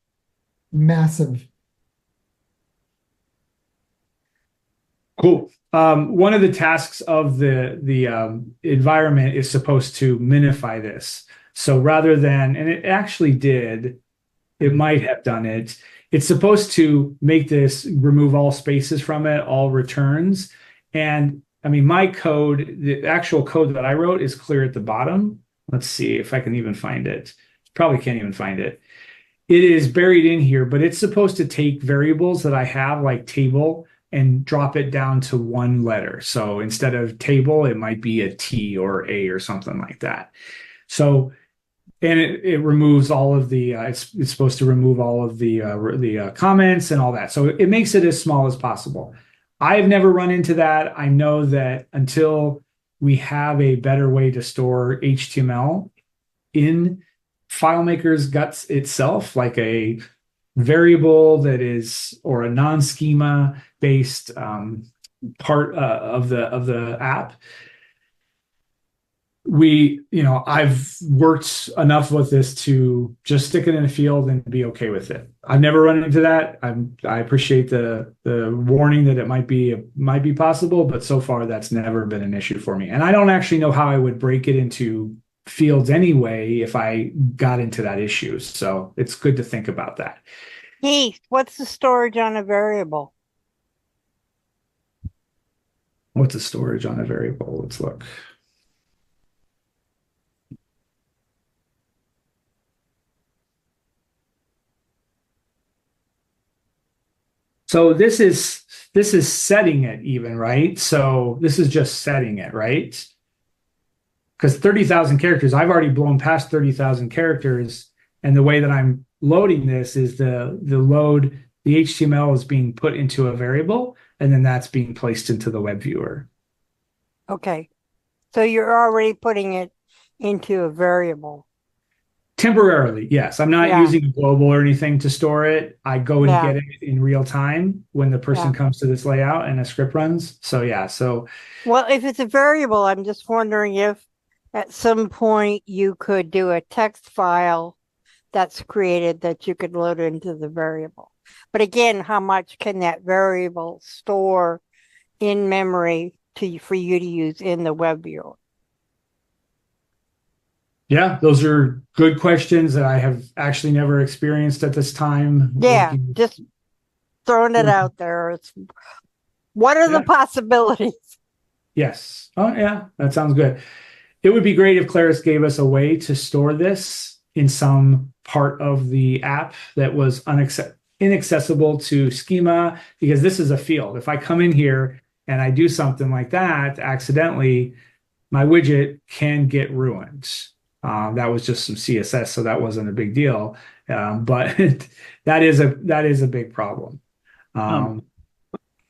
massive.
Cool. One of the tasks of the environment is supposed to minify this. So rather than, and it actually did, it might have done it. It's supposed to make this remove all spaces from it, all returns. And I mean, my code, the actual code that I wrote is clear at the bottom. Let's see if I can even find it. Probably can't even find it. It is buried in here, but it's supposed to take variables that I have, like table, and drop it down to one letter. So instead of table, it might be a T or A or something like that. So, and it removes all of the, it's supposed to remove all of the comments and all that. So it makes it as small as possible. I've never run into that. I know that until we have a better way to store HTML in FileMaker's guts itself, like a variable that is, or a non-schema based part of the app. I've worked enough with this to just stick it in a field and be okay with it. I've never run into that. I appreciate the warning that it might be possible, but so far that's never been an issue for me. And I don't actually know how I would break it into fields anyway if I got into that issue. So it's good to think about that.
Heath, what's the storage on a variable?
What's the storage on a variable? Let's look. So this is setting it even, right? So this is just setting it, right? Because 30,000 characters, I've already blown past 30,000 characters. And the way that I'm loading this is the HTML is being put into a variable, and then that's being placed into the web viewer.
Okay. So you're already putting it into a variable.
Temporarily, yes. I'm not using a global or anything to store it. I go and get it in real time when the person comes to this layout and a script runs. So yeah,
well, if it's a variable, I'm just wondering if at some point you could do a text file that's created that you could load into the variable. But again, how much can that variable store in memory for you to use in the web viewer?
Yeah, those are good questions that I have actually never experienced at this time.
Yeah, just throwing it out there. What are the possibilities?
Yes. Oh, yeah, that sounds good. It would be great if Claris gave us a way to store this in some part of the app that was inaccessible to schema, because this is a field. If I come in here and I do something like that accidentally, my widget can get ruined. That was just some CSS, so that wasn't a big deal. But that is a big problem.
Playing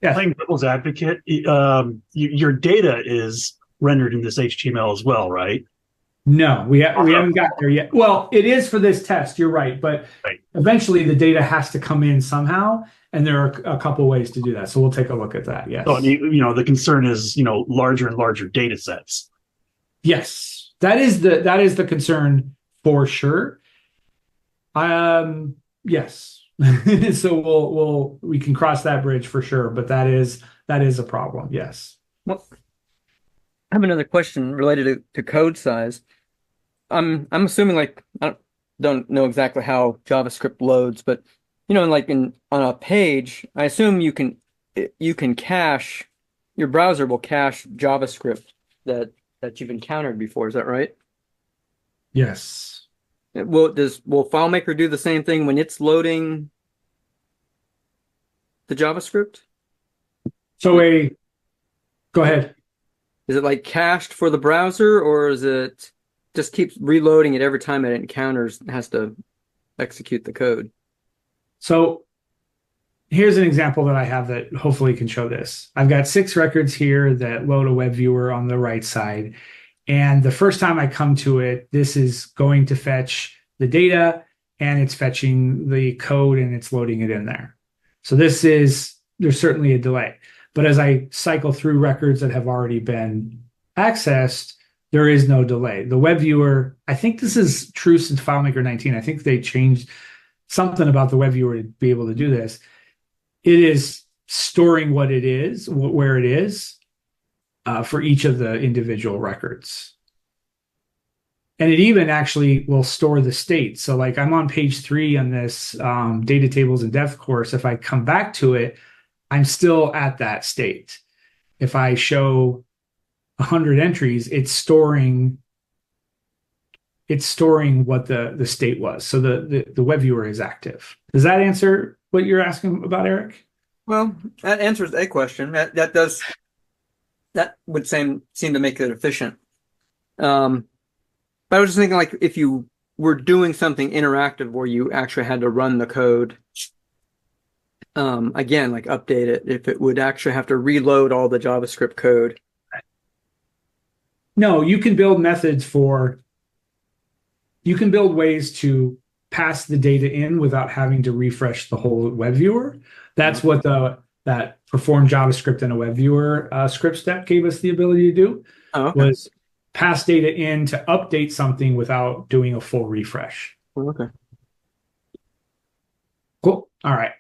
devil's advocate, your data is rendered in this HTML as well, right?
No, we haven't got there yet. Well, it is for this test. You're right, but eventually the data has to come in somehow, and there are a couple ways to do that. So we'll take a look at that. Yes.
So the concern is larger and larger data sets.
Yes, that is the concern for sure. Yes. So we can cross that bridge for sure, but that is a problem. Yes.
Well, I have another question related to code size. I'm assuming, like, I don't know exactly how JavaScript loads, but on a page, I assume you can cache, your browser will cache JavaScript that you've encountered before. Is that right?
Yes.
Will FileMaker do the same thing when it's loading the JavaScript?
So go ahead.
Is it like cached for the browser, or is it just keeps reloading it every time it encounters, has to execute the code?
So here's an example that I have that hopefully can show this. I've got 6 records here that load a web viewer on the right side. And the first time I come to it, this is going to fetch the data and it's fetching the code and it's loading it in there. So there's certainly a delay. But as I cycle through records that have already been accessed, there is no delay. The web viewer, I think this is true since FileMaker 19. I think they changed something about the web viewer to be able to do this. It is storing what it is, where it is, for each of the individual records. And it even actually will store the state. So like I'm on page 3 on this data tables and depth course. If I come back to it, I'm still at that state. If I show 100 entries, it's storing what the state was. So the web viewer is active. Does that answer what you're asking about, Eric?
Well, that answers a question. That would seem to make it efficient. But I was just thinking, like, if you were doing something interactive where you actually had to run the code, again, like update it, if it would actually have to reload all the JavaScript code.
No, you can build ways to pass the data in without having to refresh the whole web viewer. That's what that perform JavaScript in a web viewer script step gave us the ability to do.
Oh, okay.
Was pass data in to update something without doing a full refresh.
Okay.
Cool. All right.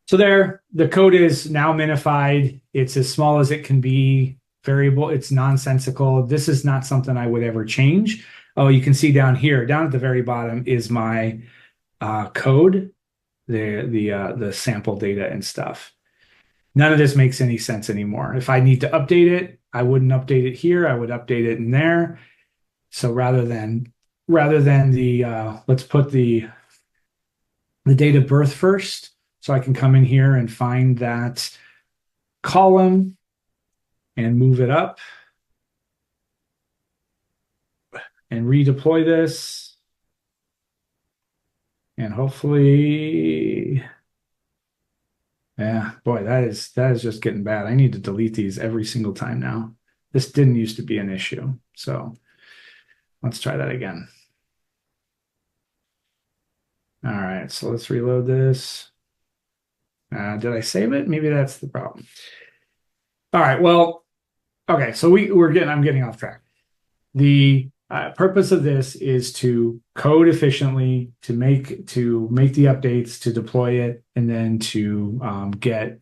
So there, the code is now minified. It's as small as it can be. Variable. It's nonsensical. This is not something I would ever change. Oh, you can see down here, down at the very bottom is my code, the sample data and stuff. None of this makes any sense anymore. If I need to update it, I wouldn't update it here. I would update it in there. So rather than the let's put the date of birth first. So I can come in here and find that column and move it up and redeploy this. And hopefully, yeah, boy, that is just getting bad. I need to delete these every single time now. This didn't used to be an issue. So let's try that again. All right, so let's reload this. Did I save it? Maybe that's the problem. All right, well, okay, so I'm getting off track. The purpose of this is to code efficiently, to make the updates, to deploy it, and then to get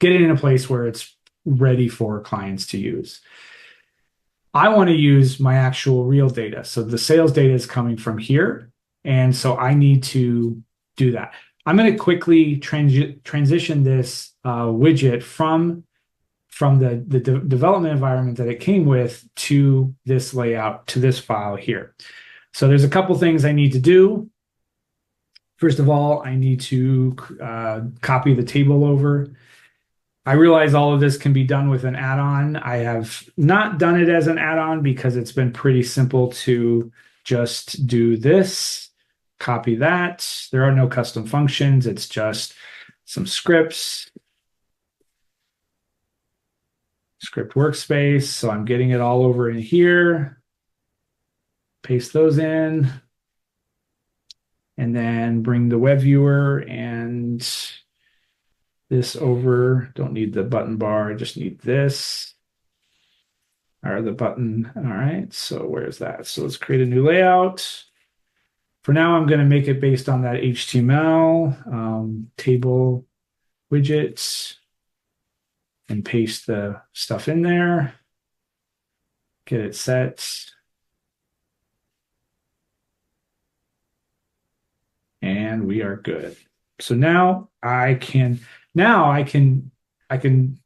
it in a place where it's ready for clients to use. I want to use my actual real data. So the sales data is coming from here, and so I need to do that. I'm going to quickly transition this widget from the development environment that it came with to this layout, to this file here. So there's a couple things I need to do. First of all, I need to copy the table over. I realize all of this can be done with an add-on. I have not done it as an add-on because it's been pretty simple to just do this, copy that. There are no custom functions. It's just some scripts. Script workspace. So I'm getting it all over in here. Paste those in. And then bring the web viewer and this over. Don't need the button bar. I just need this. Or the button. All right. So where's that? So let's create a new layout. For now, I'm going to make it based on that HTML table widgets. And paste the stuff in there, get it set. And we are good. So now I can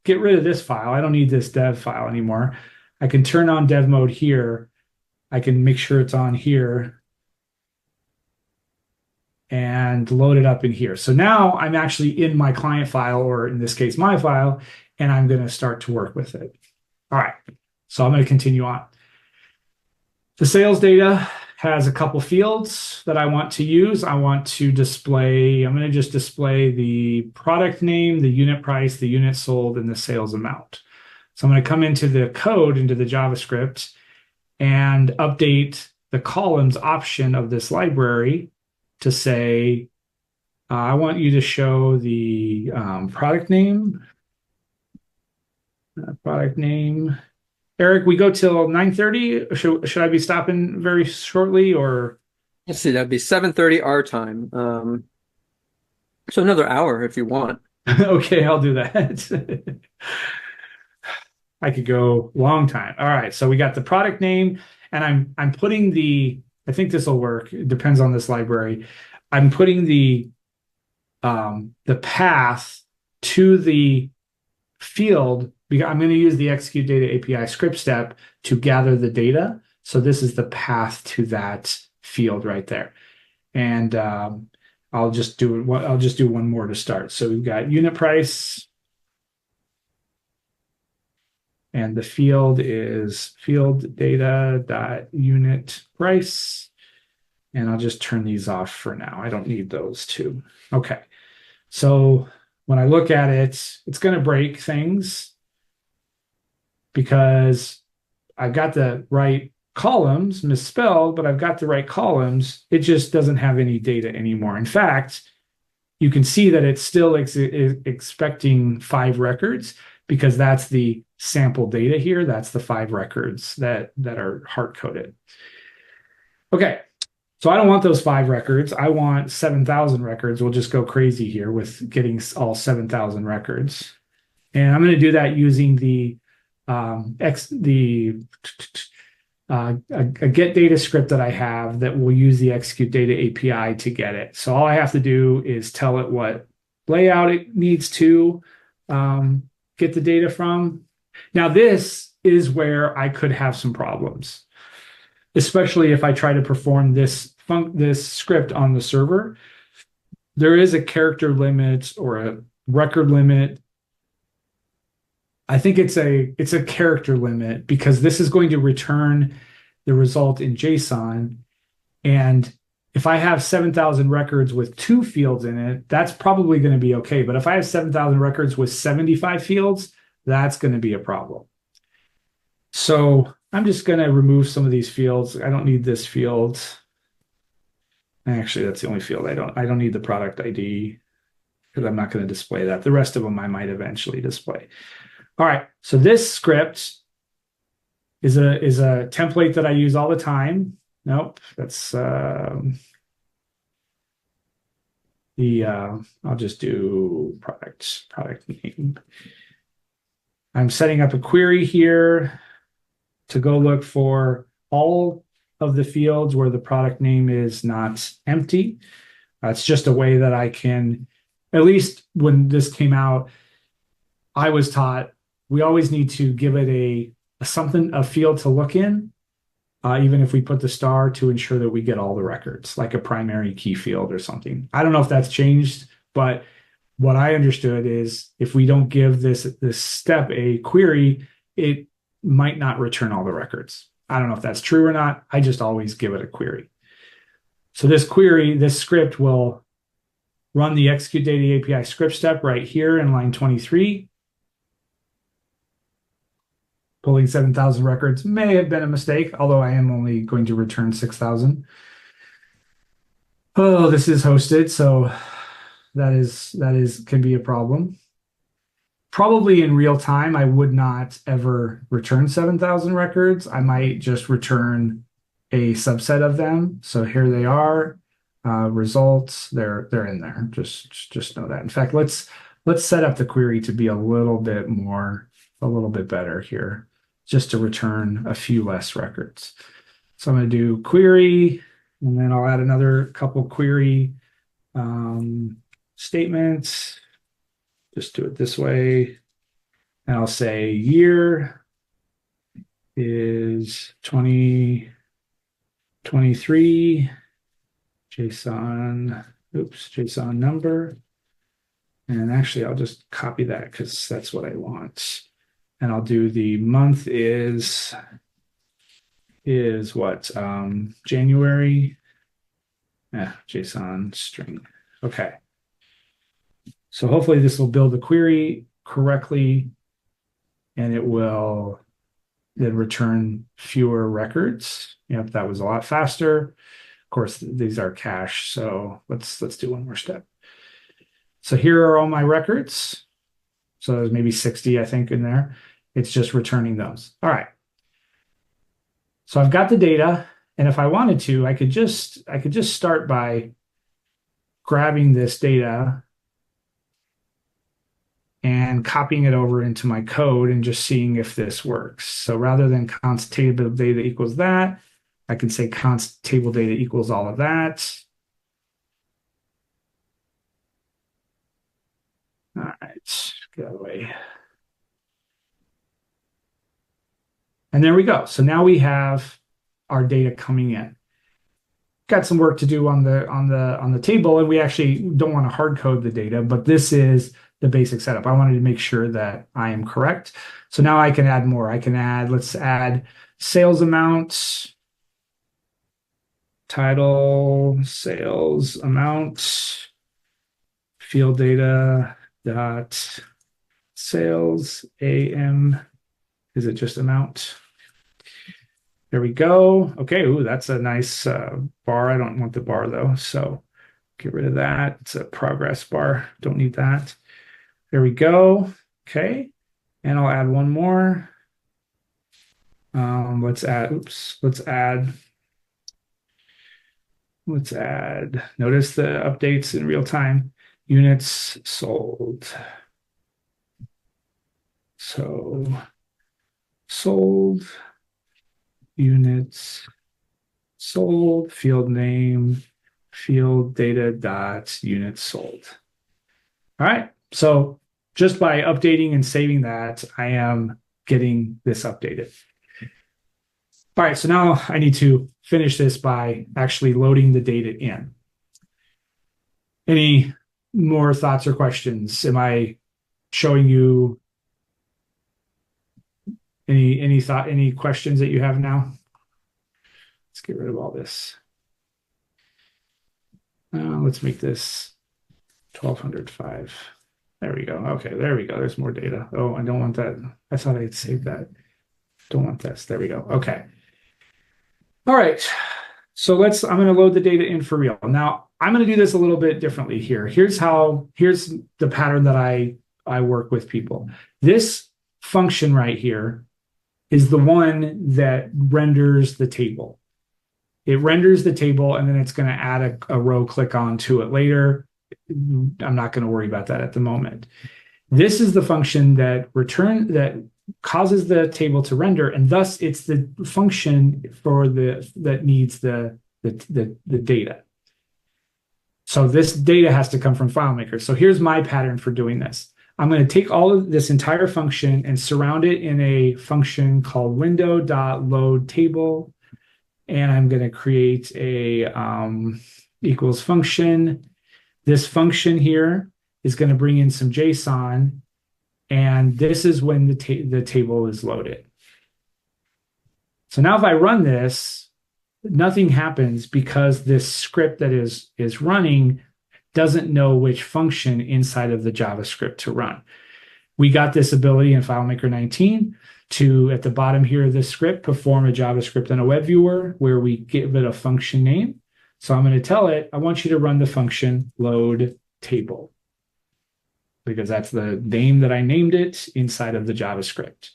get rid of this file. I don't need this dev file anymore. I can turn on dev mode here. I can make sure it's on here and load it up in here. So now I'm actually in my client file, or in this case, my file, and I'm going to start to work with it. All right, so I'm going to continue on. The sales data has a couple fields that I want to use. I'm going to just display the product name, the unit price, the unit sold, and the sales amount. So I'm going to come into the code, into the JavaScript, and update the columns option of this library to say, I want you to show the product name. Eric, we go till 9:30. Should I be stopping very shortly, or?
Let's see, that'd be 7:30 our time. So another hour if you want.
Okay, I'll do that. I could go long time. All right, so we got the product name, and I'm putting I think this will work. It depends on this library. I'm putting the path to the field. I'm going to use the execute data API script step to gather the data. So this is the path to that field right there. And I'll just do one more to start. So we've got unit price, and the field is field data dot unit price. And I'll just turn these off for now. I don't need those two. Okay. So when I look at it, it's going to break things because I've got the right columns misspelled, but I've got the right columns. It just doesn't have any data anymore. In fact, you can see that it's still expecting 5 records because that's the sample data here. That's the 5 records that are hard-coded. Okay, so I don't want those 5 records. I want 7,000 records. We'll just go crazy here with getting all 7,000 records. And I'm going to do that using a get data script that I have that will use the execute data API to get it. So all I have to do is tell it what layout it needs to get the data from. Now this is where I could have some problems, especially if I try to perform this script on the server. There is a character limit or a record limit. I think it's a character limit because this is going to return the result in JSON. And if I have 7,000 records with 2 fields in it, that's probably going to be okay. But if I have 7,000 records with 75 fields, that's going to be a problem. So I'm just going to remove some of these fields. I don't need this field. Actually, that's the only field I don't need the product ID because I'm not going to display that. The rest of them I might eventually display. All right, so this script is a template that I use all the time. Nope, that's I'll just do product name. I'm setting up a query here to go look for all of the fields where the product name is not empty. It's just a way that I can, at least when this came out, I was taught we always need to give it a field to look in, even if we put the star, to ensure that we get all the records, like a primary key field or something. I don't know if that's changed, but what I understood is if we don't give this step a query, it might not return all the records. I don't know if that's true or not. I just always give it a query. So this script will run the execute data API script step right here in line 23. Pulling 7,000 records may have been a mistake, although I am only going to return 6,000. Oh, this is hosted, so that can be a problem. Probably in real time, I would not ever return 7,000 records. I might just return a subset of them. So here they are, results. They're in there. Just know that. In fact, let's set up the query to be a little bit better here, just to return a few less records. So I'm going to do query, and then I'll add another couple query statements. Just do it this way. And I'll say year is 2023, JSON number. And actually, I'll just copy that because that's what I want. and I'll do the month is what? January. Yeah, JSON string. Okay. So hopefully this will build the query correctly, and it will then return fewer records. Yep, that was a lot faster. Of course, these are cache, so let's do one more step. So here are all my records. So there's maybe 60, I think, in there. It's just returning those. All right. So I've got the data, and if I wanted to, I could just start by grabbing this data and copying it over into my code and just seeing if this works. So rather than const table data equals that, I can say const table data equals all of that. All right, get out of the way. And there we go. So now we have our data coming in. Got some work to do on the table, and we actually don't want to hard code the data, but this is the basic setup. I wanted to make sure that I am correct. So now I can add more. I can add, let's add sales amounts, title, sales amount, field data dot sales am. Is it just amount? There we go. Okay, ooh, that's a nice bar. I don't want the bar though, so get rid of that. It's a progress bar. Don't need that. There we go. Okay, and I'll add one more. Let's add. Notice the updates in real time. Units sold. So sold. Units sold, field name, field data dot units sold. All right. So just by updating and saving that, I am getting this updated. All right. So now I need to finish this by actually loading the data in. Any more thoughts or questions? Am I showing you any questions that you have now? Let's get rid of all this. Let's make this 1205. There we go. Okay, there we go. There's more data. Oh, I don't want that. I thought I had saved that. Don't want this. There we go. Okay. All right. So I'm going to load the data in for real. Now, I'm going to do this a little bit differently here. Here's the pattern that I work with people. This function right here is the one that renders the table. It renders the table, and then it's going to add a row click on to it later. I'm not going to worry about that at the moment. This is the function that causes the table to render, and thus it's the function that needs the data. So this data has to come from FileMaker. So here's my pattern for doing this. I'm going to take all of this entire function and surround it in a function called window.loadTable. And I'm going to create a equals function. This function here is going to bring in some JSON. And this is when the table is loaded. So now if I run this, nothing happens because this script that is running doesn't know which function inside of the JavaScript to run. We got this ability in FileMaker 19 to, at the bottom here of this script, perform a JavaScript on a web viewer where we give it a function name. So I'm going to tell it, I want you to run the function load table, because that's the name that I named it inside of the JavaScript.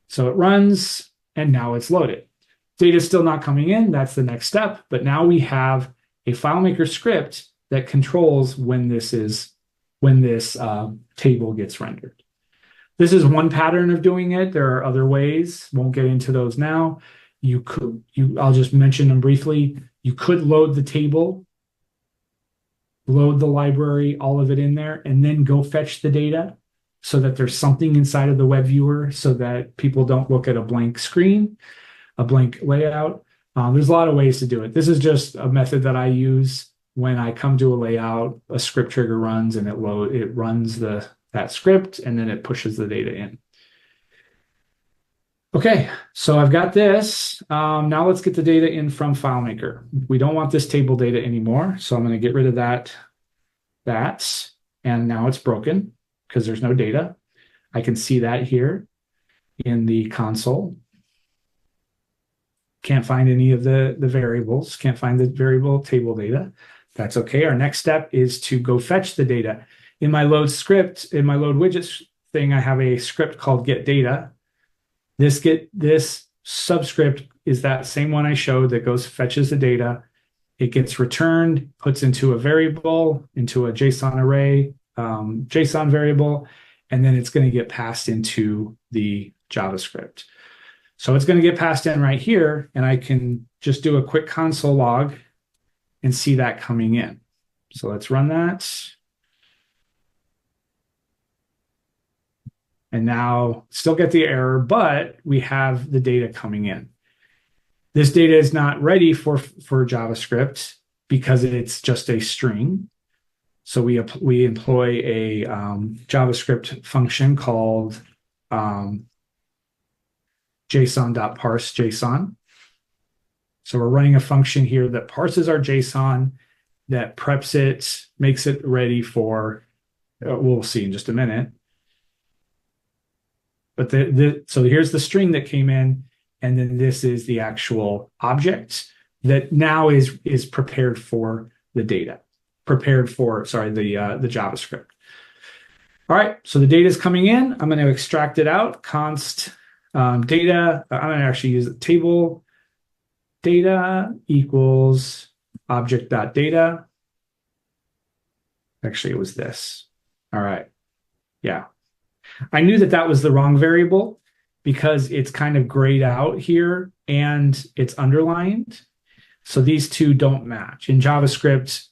So it runs, and now it's loaded. Data's still not coming in. That's the next step. But now we have a FileMaker script that controls when this table gets rendered. This is one pattern of doing it. There are other ways. Won't get into those now. I'll just mention them briefly. You could load the table, load the library, all of it in there, and then go fetch the data so that there's something inside of the web viewer so that people don't look at a blank screen, a blank layout. There's a lot of ways to do it. This is just a method that I use when I come to a layout, a script trigger runs, and it runs that script, and then it pushes the data in. Okay, so I've got this. Now let's get the data in from FileMaker. We don't want this table data anymore, so I'm going to get rid of that. And now it's broken because there's no data. I can see that here in the console. Can't find any of the variables, can't find the variable table data. That's okay. Our next step is to go fetch the data. In my load script, in my load widgets thing, I have a script called get data. This subscript is that same one I showed that goes fetches the data. It gets returned, puts into a variable, into a JSON array, JSON variable, and then it's going to get passed into the JavaScript. So it's going to get passed in right here, and I can just do a quick console log and see that coming in. So let's run that. And now still get the error, but we have the data coming in. This data is not ready for JavaScript because it's just a string. So we employ a JavaScript function called JSON.parseJSON. So we're running a function here that parses our JSON, that preps it, makes it ready for, we'll see in just a minute. But so here's the string that came in, and then this is the actual object that now is prepared for the data, prepared for, sorry, the JavaScript. All right, so the data is coming in. I'm going to extract it out, const data. I'm going to actually use the table data equals object.data. Actually, it was this. All right, yeah. I knew that was the wrong variable because it's kind of grayed out here and it's underlined. So these two don't match. In JavaScript,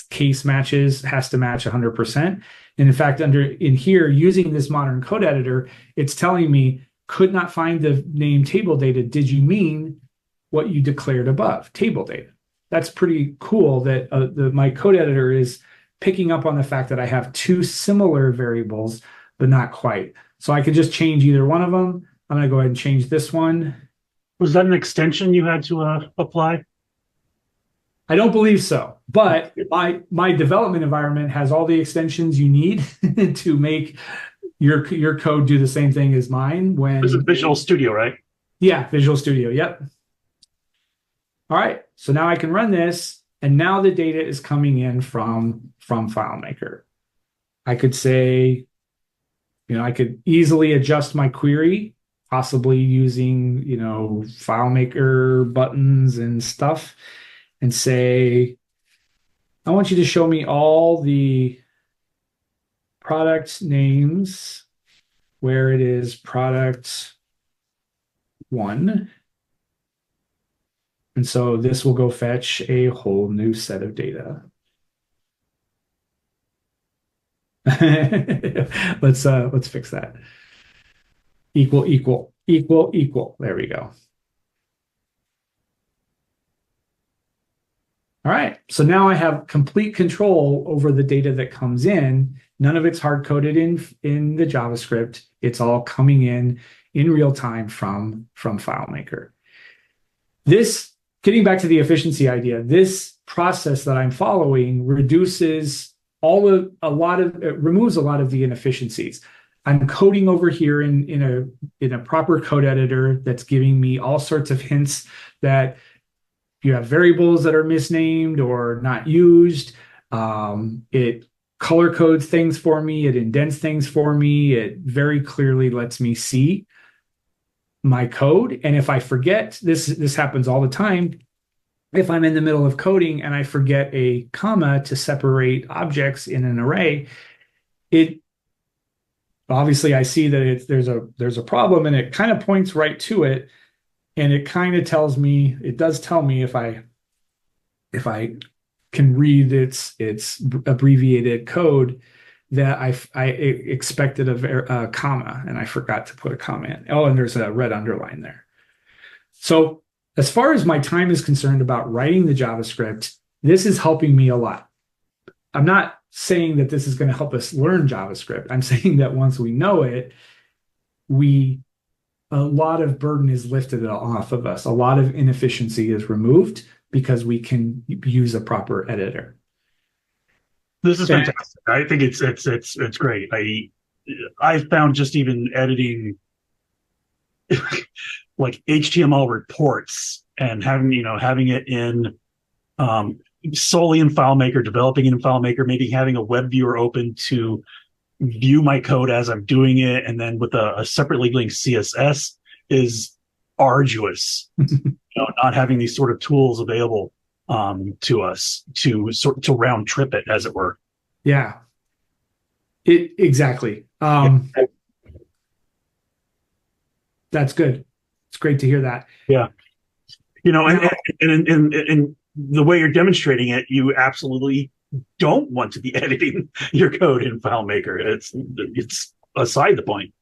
case matches has to match 100%. And in fact, in here, using this modern code editor, it's telling me, could not find the name table data. Did you mean what you declared above, table data? That's pretty cool that my code editor is picking up on the fact that I have two similar variables but not quite. So I could just change either one of them. I'm going to go ahead and change this one.
Was that an extension you had to apply?
I don't believe so, but my development environment has all the extensions you need to make your code do the same thing as mine. When
It was a Visual Studio, right?
Yeah, Visual Studio. Yep. All right. So now I can run this, and now the data is coming in from FileMaker. I could say, I could easily adjust my query, possibly using, FileMaker buttons and stuff, and say, I want you to show me all the product names where it is product 1. And so this will go fetch a whole new set of data. Let's fix that. Equal. There we go. All right, so now I have complete control over the data that comes in. None of it's hard-coded in the JavaScript. It's all coming in real time from FileMaker. Getting back to the efficiency idea, this process that I'm following removes a lot of the inefficiencies. I'm coding over here in a proper code editor that's giving me all sorts of hints that you have variables that are misnamed or not used. It color codes things for me. It indents things for me. It very clearly lets me see my code. And if I forget, this happens all the time. If I'm in the middle of coding and I forget a comma to separate objects in an array, obviously I see that there's a problem, and it kind of points right to it. And it kind of tells me, it does tell me if I can read its abbreviated code that I expected a comma, and I forgot to put a comma in. Oh, and there's a red underline there. So as far as my time is concerned about writing the JavaScript, this is helping me a lot. I'm not saying that this is going to help us learn JavaScript. I'm saying that once we know it, we a lot of burden is lifted off of us. A lot of inefficiency is removed because we can use a proper editor.
This is fantastic. I think it's great. I found just even editing like HTML reports and having it in solely in FileMaker, developing it in FileMaker, maybe having a web viewer open to view my code as I'm doing it, and then with a separately linked CSS is arduous. Not having these sort of tools available to us to round trip it, as it were.
Yeah, exactly. That's good. It's great to hear that.
Yeah. And the way you're demonstrating it, you absolutely don't want to be editing your code in FileMaker. It's aside the point.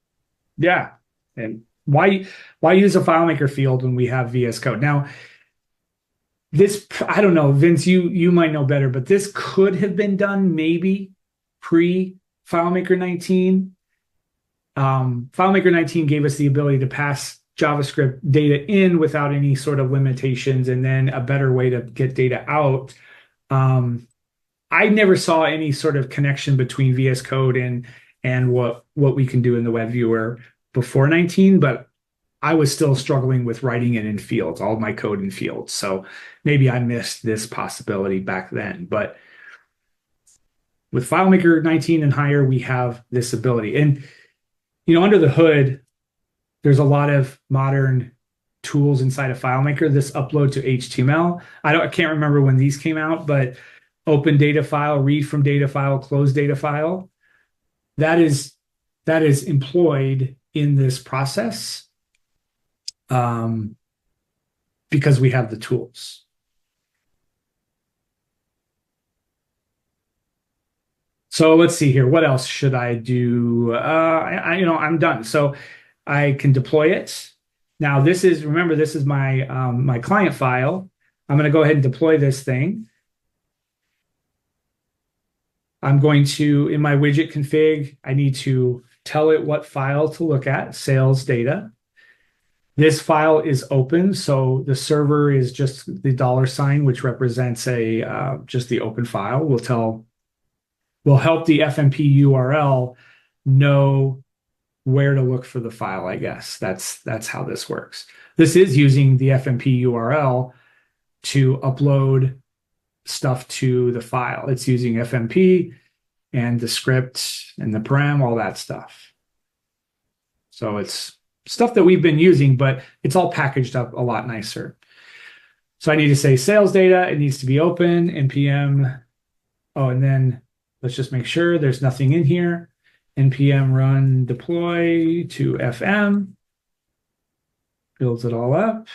Yeah. And why use a FileMaker field when we have VS Code? Now, this, I don't know, Vince, you might know better, but this could have been done maybe pre FileMaker 19. FileMaker 19 gave us the ability to pass JavaScript data in without any sort of limitations, and then a better way to get data out. I never saw any sort of connection between VS Code and what we can do in the web viewer before 19, but I was still struggling with writing it in fields, all my code in fields. So maybe I missed this possibility back then. But with FileMaker 19 and higher, we have this ability. And under the hood, there's a lot of modern tools inside of FileMaker. This upload to HTML. I can't remember when these came out, but open data file, read from data file, close data file. That is employed in this process because we have the tools. So let's see here. What else should I do? I'm done. So I can deploy it. Now this is my my client file. I'm going to go ahead and deploy this thing. I'm going to, in my widget config, I need to tell it what file to look at, sales data. This file is open, so the server is just the $, which represents just the open file. Will help the FMP URL know where to look for the file, I guess. That's how this works. This is using the FMP URL to upload stuff to the file. It's using FMP and the script and the param, all that stuff. So it's stuff that we've been using, but it's all packaged up a lot nicer. So I need to say sales data. It needs to be open, npm. Oh, and then let's just make sure there's nothing in here. npm run deploy to fm. Builds it all up.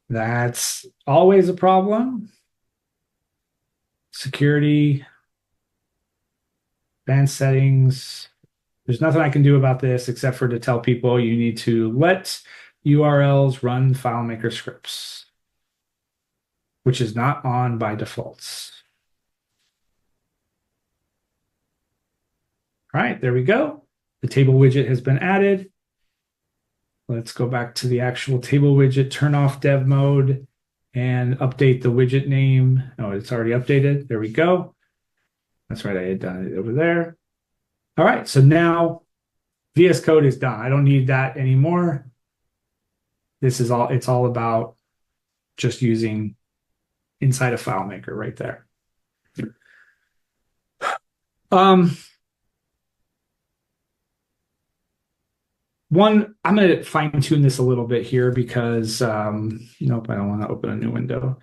That's always a problem. Security, advanced settings. There's nothing I can do about this except for to tell people you need to let URLs run FileMaker scripts, which is not on by default. All right, there we go. The table widget has been added. Let's go back to the actual table widget, turn off dev mode, and update the widget name. Oh, it's already updated. There we go. That's right, I had done it over there. All right, so now VS Code is done. I don't need that anymore. It's all about just using inside of FileMaker right there. I'm going to fine tune this a little bit here because, nope, I don't want to open a new window.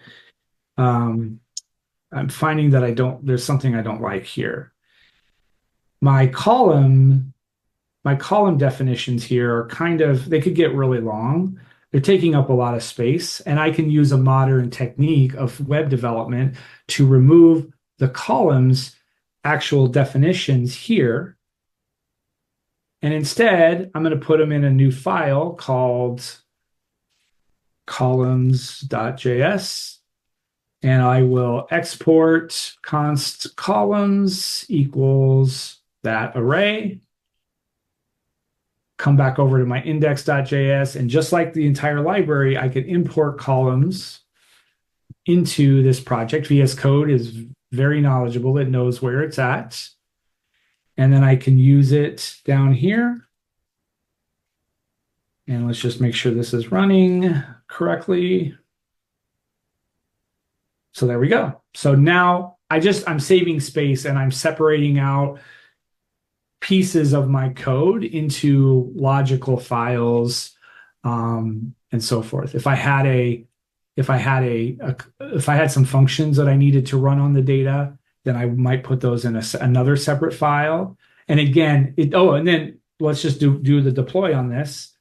I'm finding that there's something I don't like here. My column definitions here are they could get really long. They're taking up a lot of space, and I can use a modern technique of web development to remove the columns' actual definitions here. And instead, I'm going to put them in a new file called columns.js. And I will export const columns equals that array, come back over to my index.js, and just like the entire library, I could import columns into this project. VS Code is very knowledgeable. It knows where it's at. And then I can use it down here. And let's just make sure this is running correctly. So there we go. So now I'm saving space and I'm separating out pieces of my code into logical files, and so forth. If I had some functions that I needed to run on the data, then I might put those in another separate file. And again, and then let's just do the deploy on this.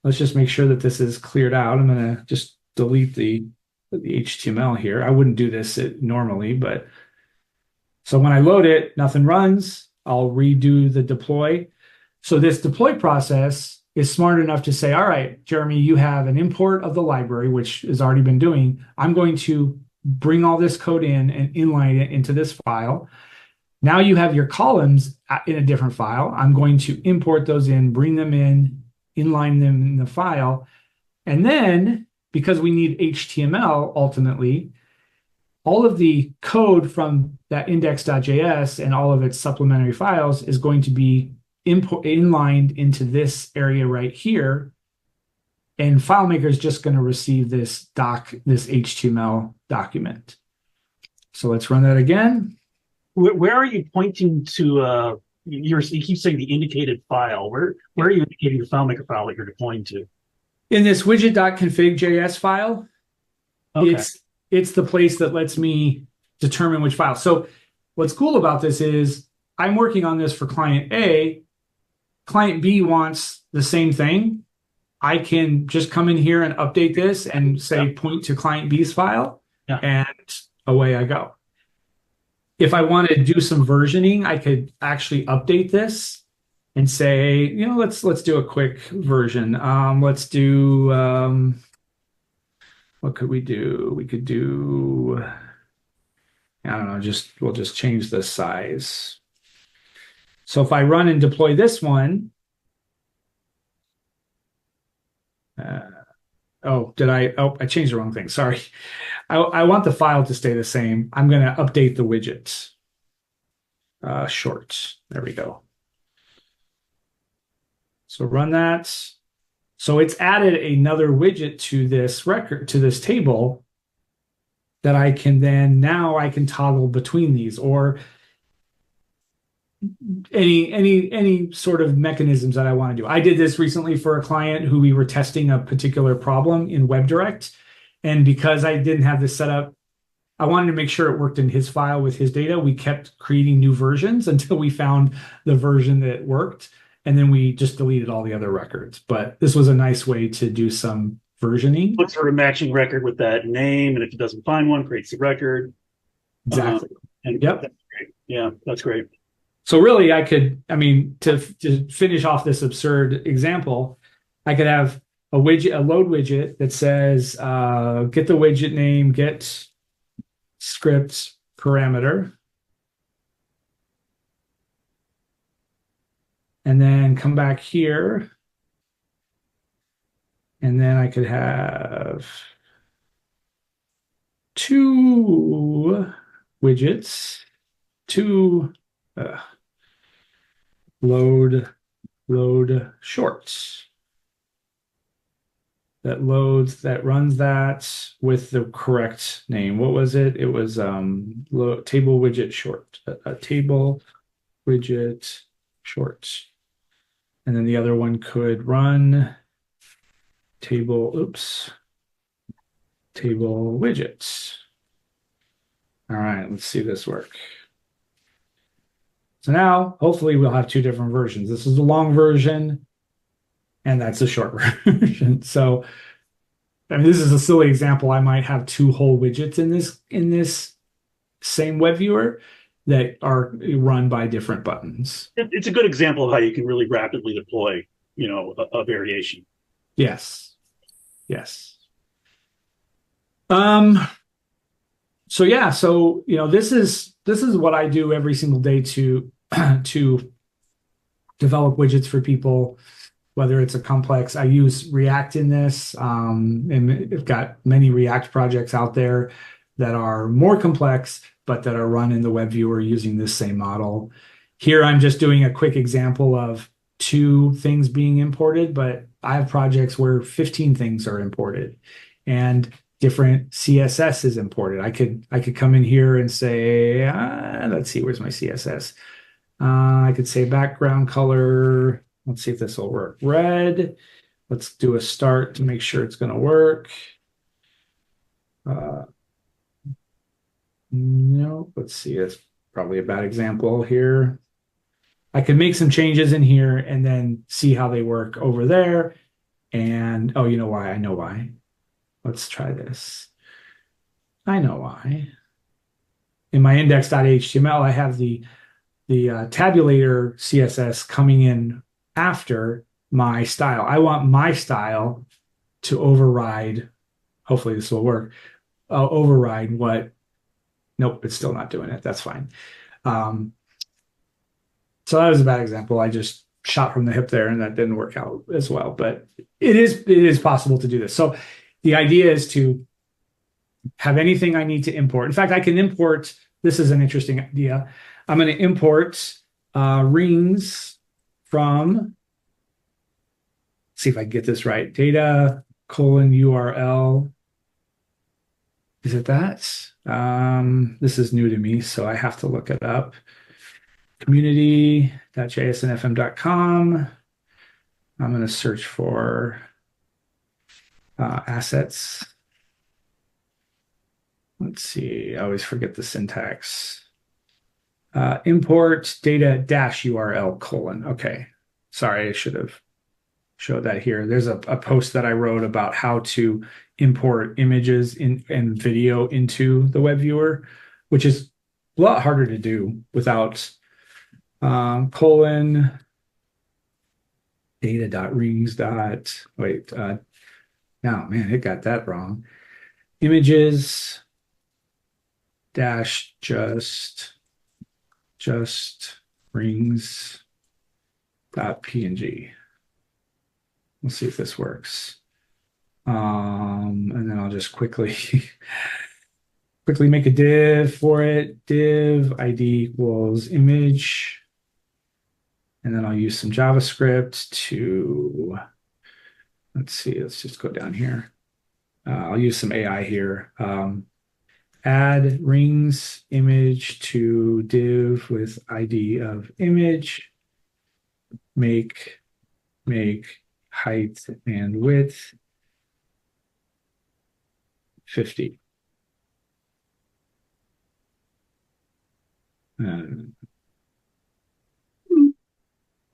Let's just make sure that this is cleared out. I'm going to just delete the HTML here. I wouldn't do this normally, but so when I load it, nothing runs. I'll redo the deploy. So this deploy process is smart enough to say, all right, Jeremy, you have an import of the library, which has already been doing. I'm going to bring all this code in and inline it into this file. Now you have your columns in a different file. I'm going to import those in, bring them in, inline them in the file. And then, because we need HTML ultimately, all of the code from that index.js and all of its supplementary files is going to be inlined into this area right here. And FileMaker is just going to receive this HTML document. So let's run that again.
Where are you pointing to? You keep saying the indicated file. Where are you indicating the FileMaker file that you're deploying to?
In this widget.config.js file,
Okay.
it's the place that lets me determine which file. So what's cool about this is I'm working on this for client A. Client B wants the same thing. I can just come in here and update this and say point to client B's file, and away I go. If I want to do some versioning, I could actually update this and say, let's do a quick version. Let's do what could we do? We could do, I don't know, we'll just change the size. So if I run and deploy this one, I changed the wrong thing. Sorry. I want the file to stay the same. I'm going to update the widget. Short. There we go. So run that. So it's added another widget to this table that I can toggle between these, or any sort of mechanisms that I want to do. I did this recently for a client who we were testing a particular problem in WebDirect. And because I didn't have this set up, I wanted to make sure it worked in his file with his data. We kept creating new versions until we found the version that worked. And then we just deleted all the other records. But this was a nice way to do some versioning.
Look for a matching record with that name. And if it doesn't find one, creates the record.
Exactly.
And
yep.
That's great. Yeah, that's great.
So really, to finish off this absurd example, I could have a load widget that says, get the widget name, get script parameter, and then come back here, and then I could have two widgets, load shorts that runs that with the correct name. What was it? It was table widget short, a table widget short. And then the other one could run table widgets. All right, let's see this work. So now, hopefully, we'll have two different versions. This is the long version, and that's the short version. So, this is a silly example. I might have two whole widgets in this same web viewer that are run by different buttons.
It's a good example of how you can really rapidly deploy, a variation.
Yes. So yeah, this is what I do every single day to develop widgets for people. whether it's a complex, I use React in this, and I've got many React projects out there that are more complex, but that are run in the web viewer using this same model. Here, I'm just doing a quick example of 2 things being imported, but I have projects where 15 things are imported and different CSS is imported. I could come in here and say, let's see, where's my CSS? I could say background color. Let's see if this will work. Red. Let's do a start to make sure it's going to work. No, let's see. It's probably a bad example here. I can make some changes in here and then see how they work over there. And, oh, you know why? I know why. Let's try this. I know why. In my index.html, I have the tabulator CSS coming in after my style. I want my style to override, hopefully this will work, override what, nope, it's still not doing it. That's fine. So that was a bad example. I just shot from the hip there and that didn't work out as well, but it is possible to do this. So the idea is to have anything I need to import. In fact, I can import, this is an interesting idea. I'm going to import rings from, see if I can get this right, data :URL. Is it that? This is new to me, so I have to look it up. Community.jsnfm.com. I'm going to search for assets. Let's see, I always forget the syntax. Import data -URL : okay. Sorry, I should have showed that here. There's a post that I wrote about how to import images and video into the web viewer, which is a lot harder to do without data.rings. Wait, no, man, it got that wrong. Images dash just rings .png. Let's see if this works. And then I'll just quickly make a div for it. Div ID equals image. And then I'll use some JavaScript to, let's see, let's just go down here. I'll use some AI here. Add rings image to div with ID of image. Make height and width 50.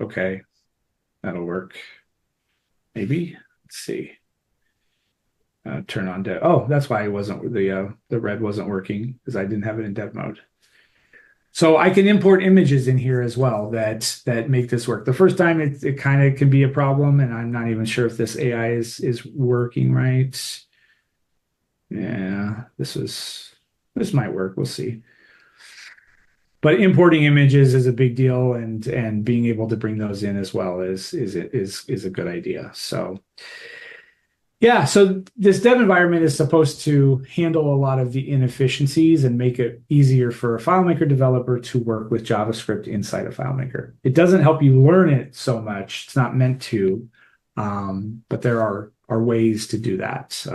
Okay, that'll work. Maybe. Let's see. Turn on dev. Oh, that's why it wasn't the red wasn't working, because I didn't have it in dev mode. So I can import images in here as well that make this work. The first time it kind of can be a problem, and I'm not even sure if this AI is working right. Yeah, this might work. We'll see. But importing images is a big deal, and being able to bring those in as well is a good idea. So yeah, so this dev environment is supposed to handle a lot of the inefficiencies and make it easier for a FileMaker developer to work with JavaScript inside of FileMaker. It doesn't help you learn it so much. It's not meant to, but there are ways to do that.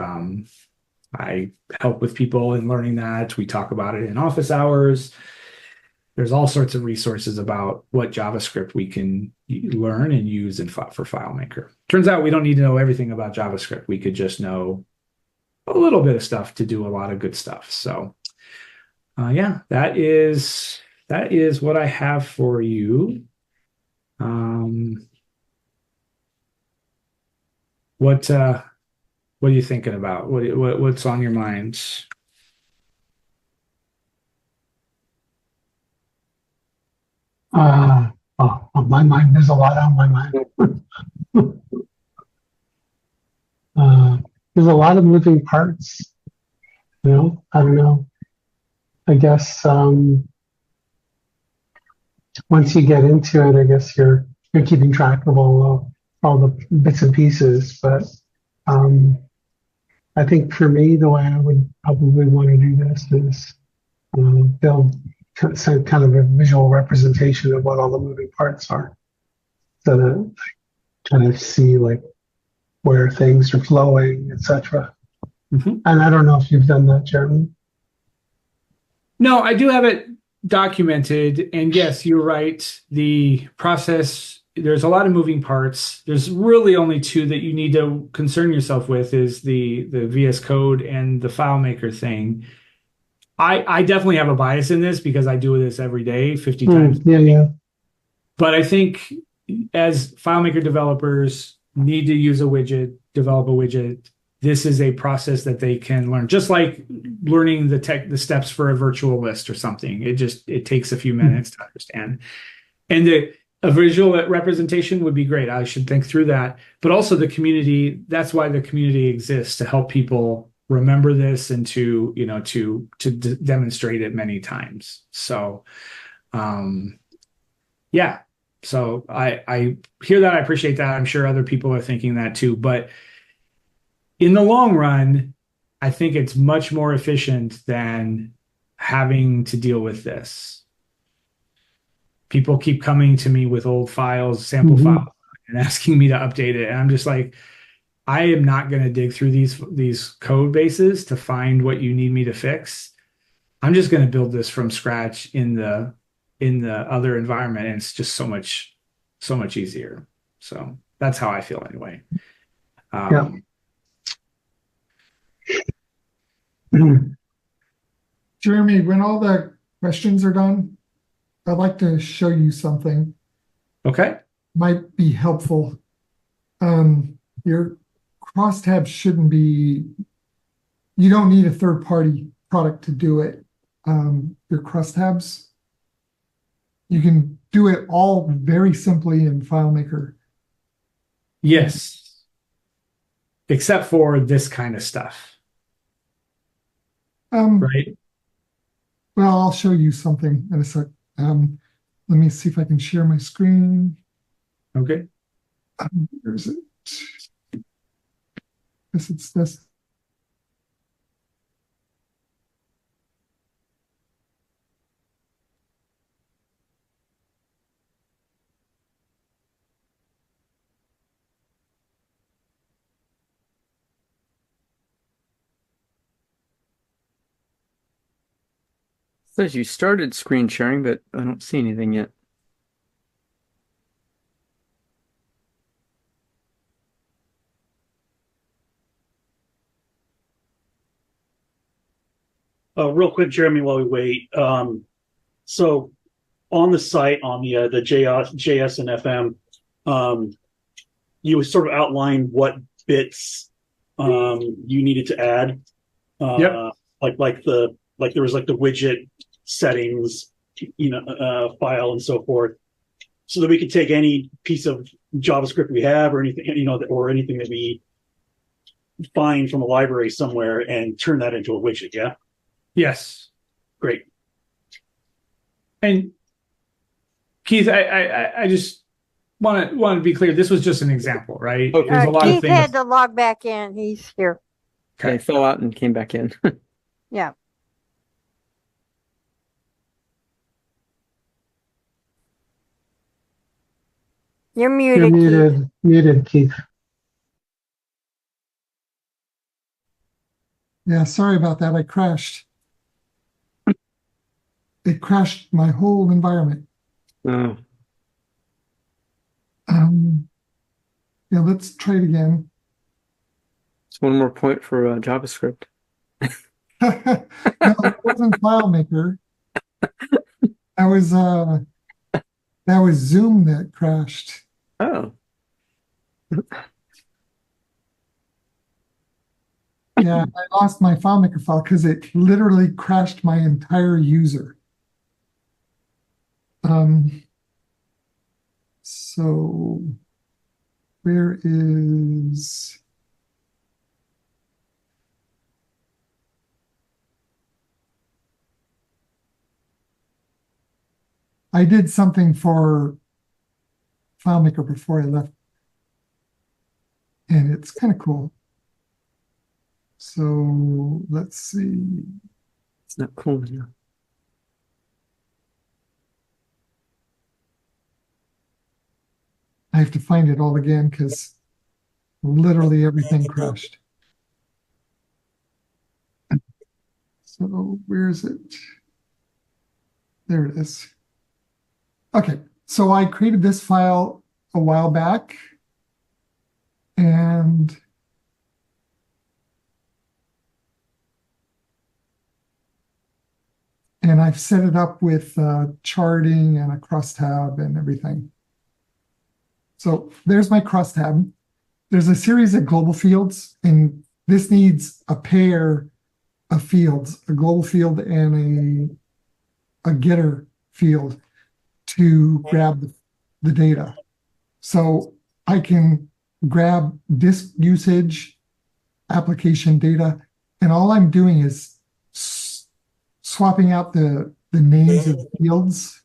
I help with people in learning that. We talk about it in office hours. There's all sorts of resources about what JavaScript we can learn and use for FileMaker. Turns out we don't need to know everything about JavaScript. We could just know a little bit of stuff to do a lot of good stuff. So yeah, that is what I have for you. What are you thinking about? What's on your mind?
On my mind, there's a lot on my mind. There's a lot of moving parts. I don't know. I guess once you get into it, I guess you're keeping track of all all the bits and pieces. But um, I think for me, the way I would probably want to do this is build some kind of a visual representation of what all the moving parts are, so that I kind of see like where things are flowing, etc.
Mhm.
And I don't know if you've done that, Jeremy.
No, I do have it documented. And yes, you're right. The process, there's a lot of moving parts. There's really only two that you need to concern yourself with is the VS Code and the FileMaker thing. I definitely have a bias in this because I do this every day, 50 times.
Yeah, yeah.
But I think as FileMaker developers need to use a widget, develop a widget, this is a process that they can learn, just like learning the steps for a virtual list or something. It takes a few minutes to understand. And a visual representation would be great. I should think through that. But also the community, that's why the community exists, to help people remember this and to demonstrate it many times. So yeah. So I hear that. I appreciate that. I'm sure other people are thinking that too. But in the long run, I think it's much more efficient than having to deal with this. People keep coming to me with old files, sample files, and asking me to update it. And I'm just like, I am not going to dig through these code bases to find what you need me to fix. I'm just going to build this from scratch in the other environment, and it's just so much easier. So that's how I feel anyway.
Yeah.
Jeremy, when all the questions are done, I'd like to show you something.
Okay.
Might be helpful. Your crosstabs shouldn't be, you don't need a third-party product to do it. Your crosstabs, you can do it all very simply in FileMaker.
Yes. Except for this kind of stuff. Right.
Well, I'll show you something in a sec. Let me see if I can share my screen.
Okay.
Where is it? Yes, it's this.
Says you started screen sharing, but I don't see anything yet.
Real quick, Jeremy, while we wait. So on the site, on the JS and FM, you sort of outlined what bits you needed to add.
Yep.
Like there was like the widget settings, file and so forth, so that we could take any piece of JavaScript we have or anything, or anything that we find from a library somewhere and turn that into a widget. Yeah.
Yes.
Great.
And Keith, I just want to be clear. This was just an example, right?
Okay.
There's a lot
Keith
of things.
had to log back in. He's here.
Okay, I fell out and came back in.
Yeah. You're
You're
muted, Keith.
muted, Keith.
Yeah, sorry about that. I crashed. It crashed my whole environment.
Oh,
Yeah, let's try it again.
it's one more point for JavaScript.
No, it wasn't FileMaker. That was Zoom that crashed.
Oh,
Yeah, I lost my FileMaker file because it literally crashed my entire user. So where is... I did something for FileMaker before I left. and it's kind of cool. So let's see.
It's not cool enough.
I have to find it all again because literally everything crashed. So where is it? There it is. Okay, so I created this file a while back, and I've set it up with charting and a crosstab and everything. So there's my crosstab. There's a series of global fields, and this needs a pair of fields, a global field and a getter field to grab the data. So I can grab disk usage, application data, and all I'm doing is swapping out the names of fields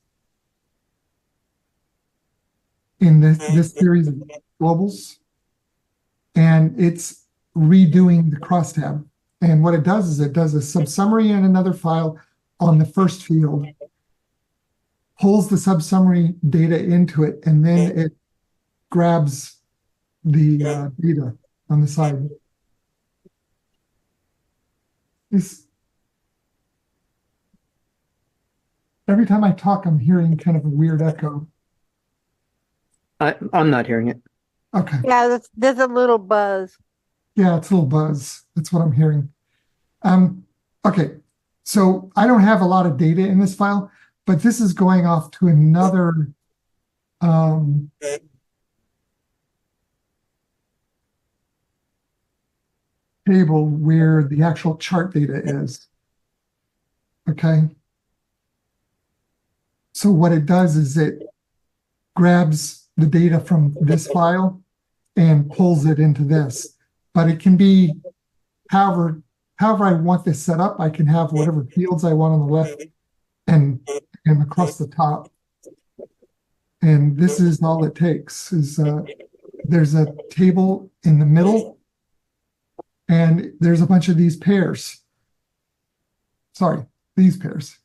in this series of globals, and it's redoing the crosstab. And what it does is it does a subsummary in another file on the first field, pulls the subsummary data into it, and then it grabs the data on the side. Every time I talk, I'm hearing kind of a weird echo.
I'm not hearing it.
Okay.
Yeah, there's a little buzz.
Yeah, it's a little buzz. That's what I'm hearing. Okay, so I don't have a lot of data in this file, but this is going off to another table where the actual chart data is. Okay. So what it does is it grabs the data from this file and pulls it into this. But it can be however I want this set up. I can have whatever fields I want on the left and across the top. And this is all it takes. Is there's a table in the middle, and there's a bunch of these pairs. Sorry, these pairs.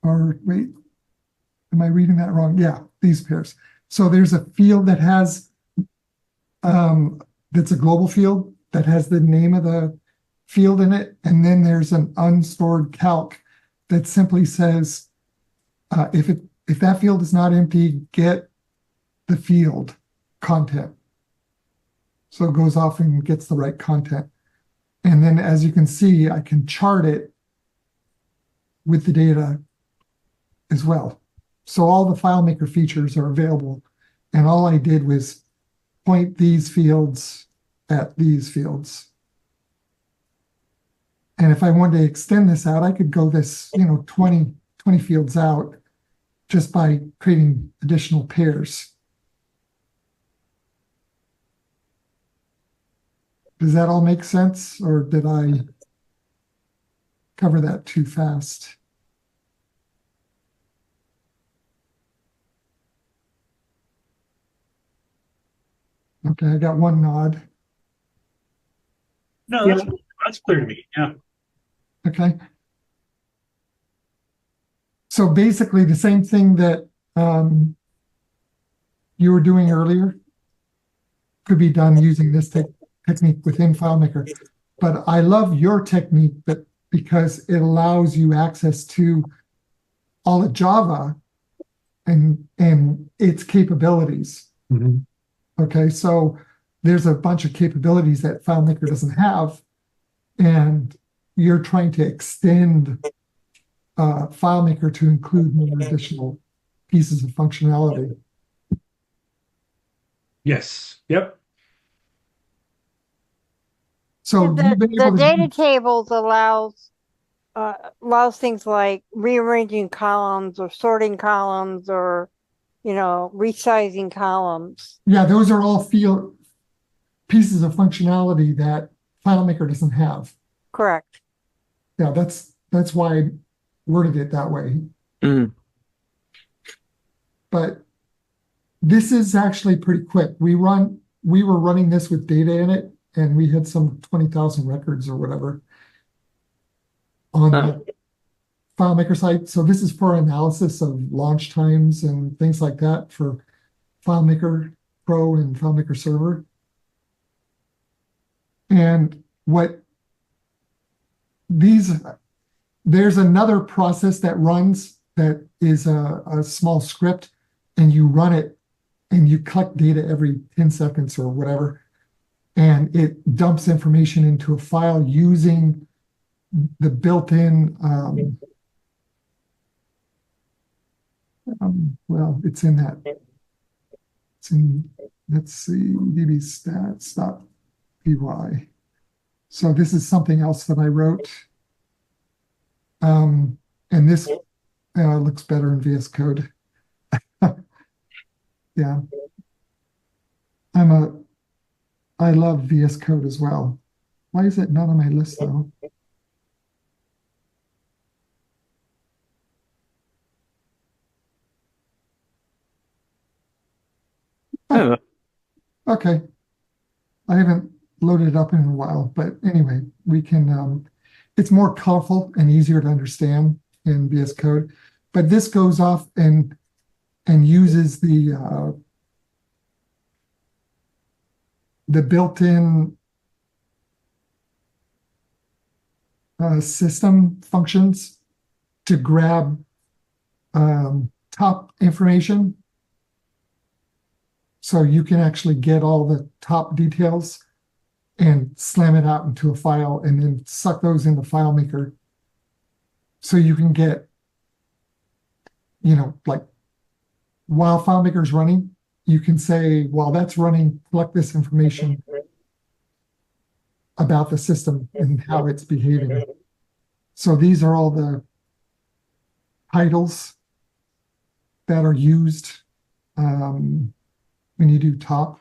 Or wait, am I reading that wrong? Yeah, these pairs. So there's a field that has that's a global field that has the name of the field in it, and then there's an unstored calc that simply says if that field is not empty, get the field content. So it goes off and gets the right content. And then as you can see, I can chart it with the data as well. So all the FileMaker features are available. And all I did was point these fields at these fields. And if I wanted to extend this out, I could go this, 20 fields out just by creating additional pairs. Does that all make sense, or did I cover that too fast? Okay, I got one nod.
No, that's clear to me. Yeah.
Okay. So basically the same thing that you were doing earlier could be done using this technique within FileMaker. But I love your technique because it allows you access to all of Java and its capabilities.
Mm-hmm.
Okay, so there's a bunch of capabilities that FileMaker doesn't have, and you're trying to extend FileMaker to include more additional pieces of functionality.
Yes. Yep.
So
The
you've been able to
data tables allows things like rearranging columns or sorting columns or resizing columns.
yeah, those are all field pieces of functionality that FileMaker doesn't have.
Correct.
Yeah, that's why I worded it that way.
Mm.
But this is actually pretty quick. We run we were running this with data in it, and we had some 20,000 records or whatever on the FileMaker site. So this is for analysis of launch times and things like that for FileMaker Pro and FileMaker Server. And there's another process that runs that is a small script, and you run it and you collect data every 10 seconds or whatever. And it dumps information into a file using the built-in, well, it's in that. It's in, let's see, dbstats.py. So this is something else that I wrote. And this looks better in VS Code. Yeah. I love VS Code as well. Why is it not on my list though?
Oh,
Okay. I haven't loaded it up in a while, but anyway, we can, it's more colorful and easier to understand in VS Code. But this goes off and uses the built-in system functions to grab top information. So you can actually get all the top details and slam it out into a file and then suck those into FileMaker. So you can get, like while FileMaker is running, you can say, while that's running, collect this information about the system and how it's behaving. So these are all the titles that are used when you do top.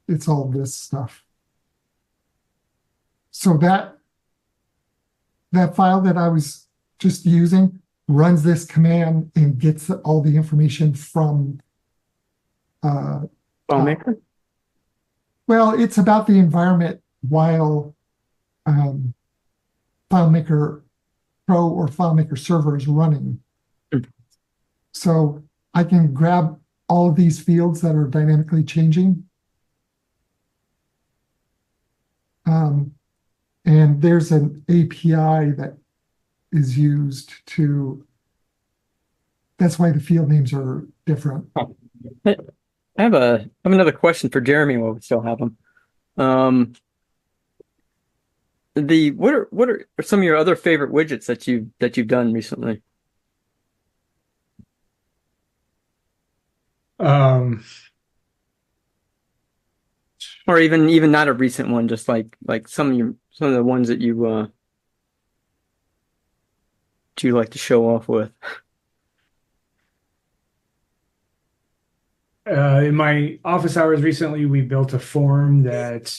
It's all this stuff. So that file that I was just using runs this command and gets all the information from
FileMaker?
well, it's about the environment while FileMaker Pro or FileMaker Server is running. So I can grab all of these fields that are dynamically changing. And there's an API that is used to, that's why the field names are different.
I have another question for Jeremy while we still have him. What are some of your other favorite widgets that you've done recently? Or even not a recent one, just like some of the ones that you like to show off with.
In my office hours recently, we built a form that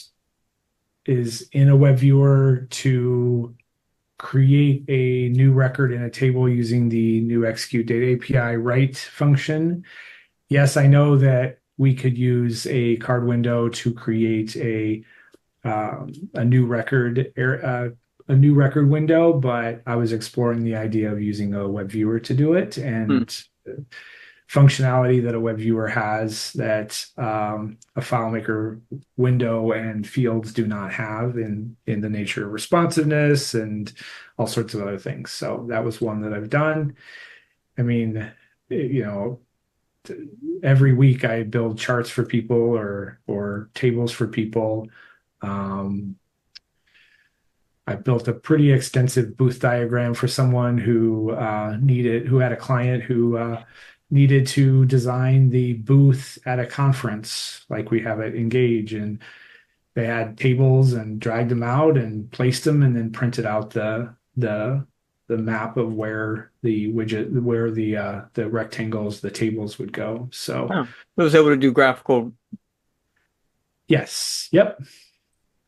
is in a web viewer to create a new record in a table using the new execute data API write function. Yes, I know that we could use a card window to create a new record window, but I was exploring the idea of using a web viewer to do it, and functionality that a web viewer has that a FileMaker window and fields do not have in the nature of responsiveness and all sorts of other things. So that was one that I've done. I mean, every week I build charts for people or tables for people. I built a pretty extensive booth diagram for someone who had a client who needed to design the booth at a conference like we have at Engage, and they had tables and dragged them out and placed them and then printed out the map of where the rectangles, the tables would go. So
I was able to do graphical.
Yes. Yep.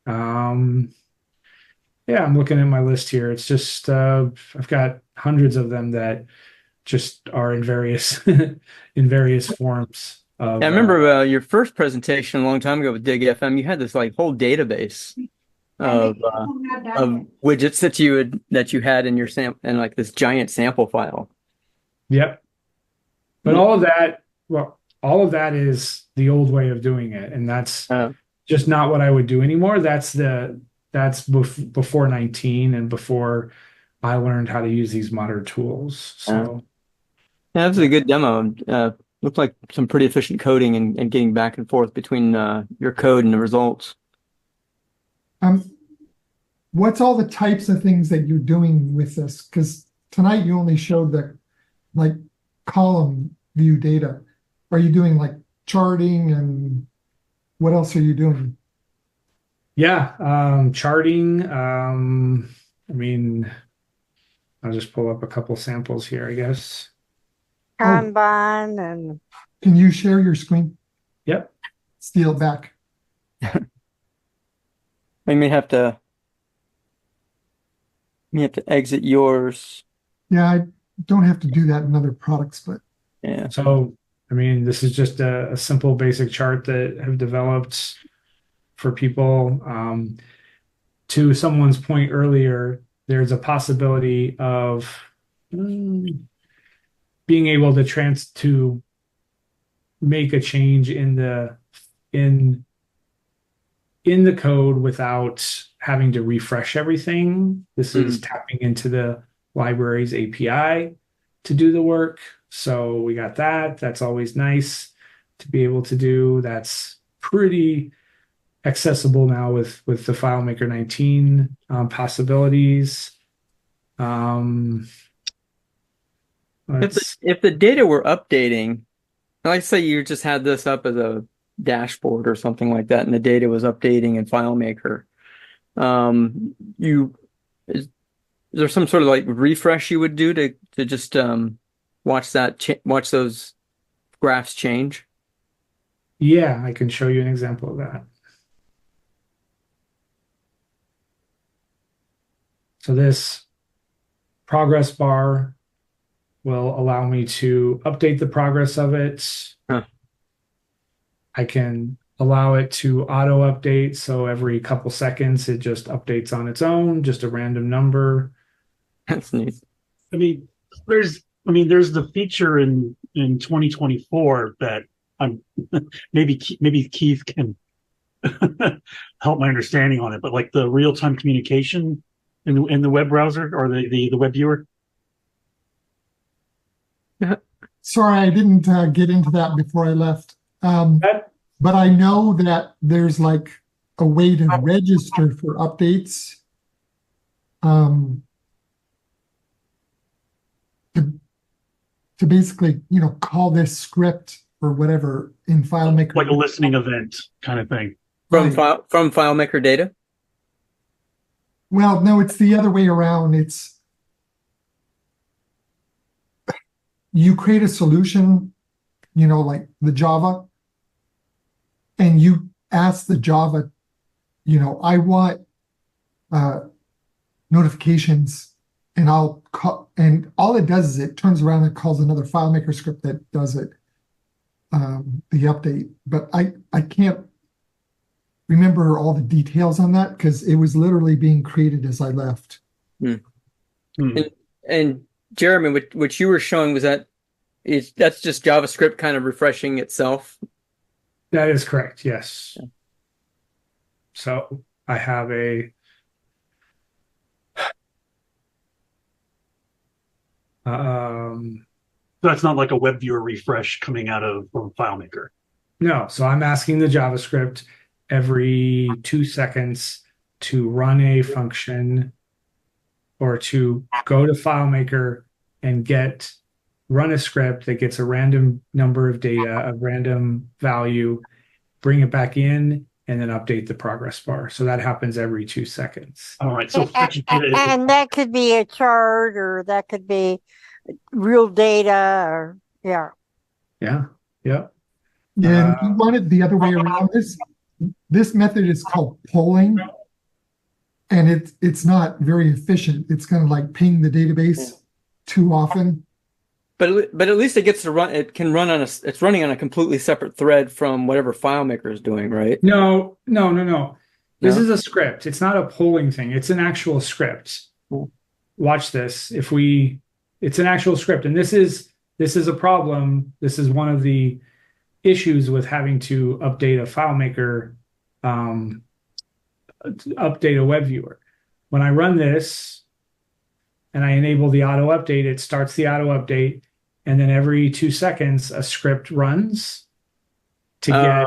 Yeah, I'm looking at my list here. It's just I've got hundreds of them that just are in various forms. of
I remember your first presentation a long time ago with DIGFM. You had this like whole database of widgets that you had in your and like this giant sample file.
Yep. But all of that is the old way of doing it, and that's just not what I would do anymore. That's before 19 and before I learned how to use these modern tools. So
yeah, that was a good demo. Looked like some pretty efficient coding and getting back and forth between your code and the results.
What's all the types of things that you're doing with this? Because tonight you only showed the like column view data. Are you doing like charting, and what else are you doing?
Yeah, charting. I mean, I'll just pull up a couple samples here, I guess.
Kanban and
Can you share your screen?
Yep.
Steal it back.
I may have to exit yours.
Yeah, I don't have to do that in other products, but
Yeah.
So, I mean, this is just a simple basic chart that I've developed for people. To someone's point earlier, there's a possibility of being able to make a change in the code without having to refresh everything. This is tapping into the library's API to do the work. So we got that. That's always nice to be able to do. That's pretty accessible now with the FileMaker 19 possibilities.
If the data were updating, let's say you just had this up as a dashboard or something like that, and the data was updating in FileMaker, is there some sort of like refresh you would do to just watch those graphs change?
Yeah, I can show you an example of that. So this progress bar will allow me to update the progress of it. I can allow it to auto update. So every couple seconds, it just updates on its own, just a random number.
That's neat.
I mean, there's the feature in 2024 that I'm maybe Keith can help my understanding on it, but like the real-time communication in the web browser or the web viewer.
sorry, I didn't get into that before I left. But I know that there's like a way to register for updates. To basically, call this script or whatever in FileMaker.
Like a listening event kind of thing.
From FileMaker data?
Well, no, it's the other way around. It's you create a solution, like the Java, and you ask the Java, I want notifications, and I'll call, and all it does is it turns around and calls another FileMaker script that does it, the update. But I can't remember all the details on that because it was literally being created as I left.
And Jeremy, what you were showing that's just JavaScript kind of refreshing itself.
That is correct. Yes. Yeah. So I have a
that's not like a web viewer refresh coming out of FileMaker.
No. So I'm asking the JavaScript every 2 seconds to run a function or to go to FileMaker and run a script that gets a random number of data, a random value, bring it back in, and then update the progress bar. So that happens every 2 seconds.
All right. So
and that could be a chart, or that could be real data, or yeah.
Yeah.
Yeah. And you want it the other way around. This method is called polling, and it's not very efficient. It's going to like ping the database too often.
but at least it gets to run. It can run on it's running on a completely separate thread from whatever FileMaker is doing, right?
No. This
No?
is a script. It's not a polling thing. It's an actual script.
Cool.
Watch this. It's an actual script, and this is a problem. This is one of the issues with having to update a FileMaker, update a web viewer. When I run this and I enable the auto update, it starts the auto update, and then every 2 seconds a script runs to get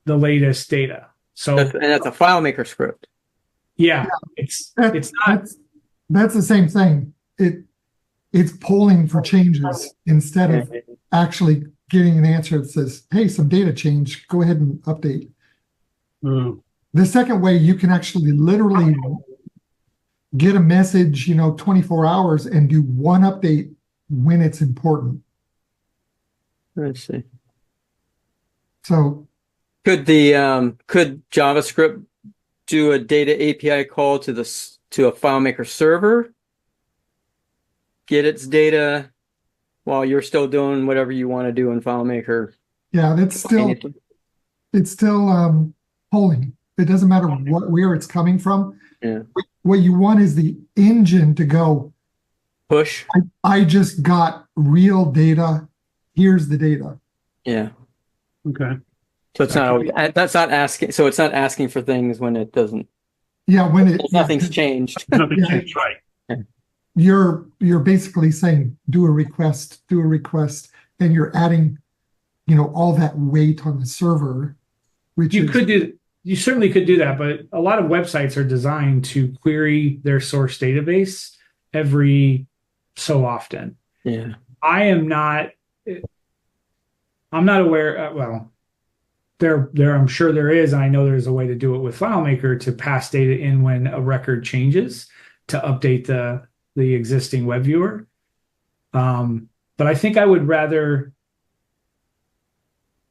the latest data. So
And that's a FileMaker script.
yeah, it's not.
That's the same thing. It's polling for changes instead of actually getting an answer that says, hey, some data change, go ahead and update. The second way, you can actually literally get a message, 24 hours and do one update when it's important.
Let's see.
So
Could JavaScript do a data API call to a FileMaker server, get its data while you're still doing whatever you want to do in FileMaker?
yeah, it's still polling. It doesn't matter where it's coming from.
Yeah.
What you want is the engine to go,
Push.
I just got real data. Here's the data.
Yeah.
Okay.
So it's not that's not asking. So it's not asking for things when it doesn't.
Yeah, when
Nothing's changed.
Nothing changed, right?
you're basically saying do a request, and you're adding, all that weight on the server, which
You certainly could do that, but a lot of websites are designed to query their source database every so often.
Yeah.
I'm not aware. Well, I'm sure there is. And I know there's a way to do it with FileMaker to pass data in when a record changes to update the existing web viewer. But I think I would rather.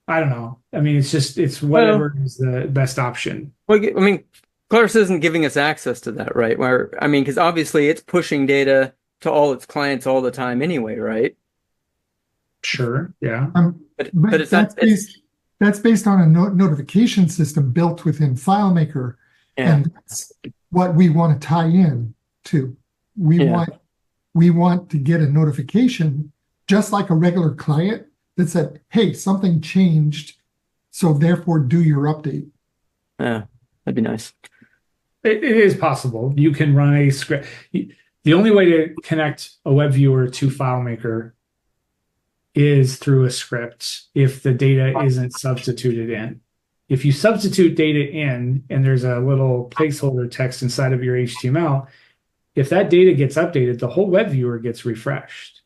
I don't know. I mean, it's whatever is the best option.
Well, I mean, Clarus isn't giving us access to that, right? Because obviously it's pushing data to all its clients all the time anyway, right?
Sure. Yeah.
But it's not.
That's based on a notification system built within FileMaker, and that's what we want to tie in to. We want to get a notification, just like a regular client, that said, hey, something changed, so therefore do your update.
Yeah, that'd be nice.
It is possible. You can run a script. The only way to connect a web viewer to FileMaker is through a script if the data isn't substituted in. If you substitute data in and there's a little placeholder text inside of your HTML, if that data gets updated, the whole web viewer gets refreshed.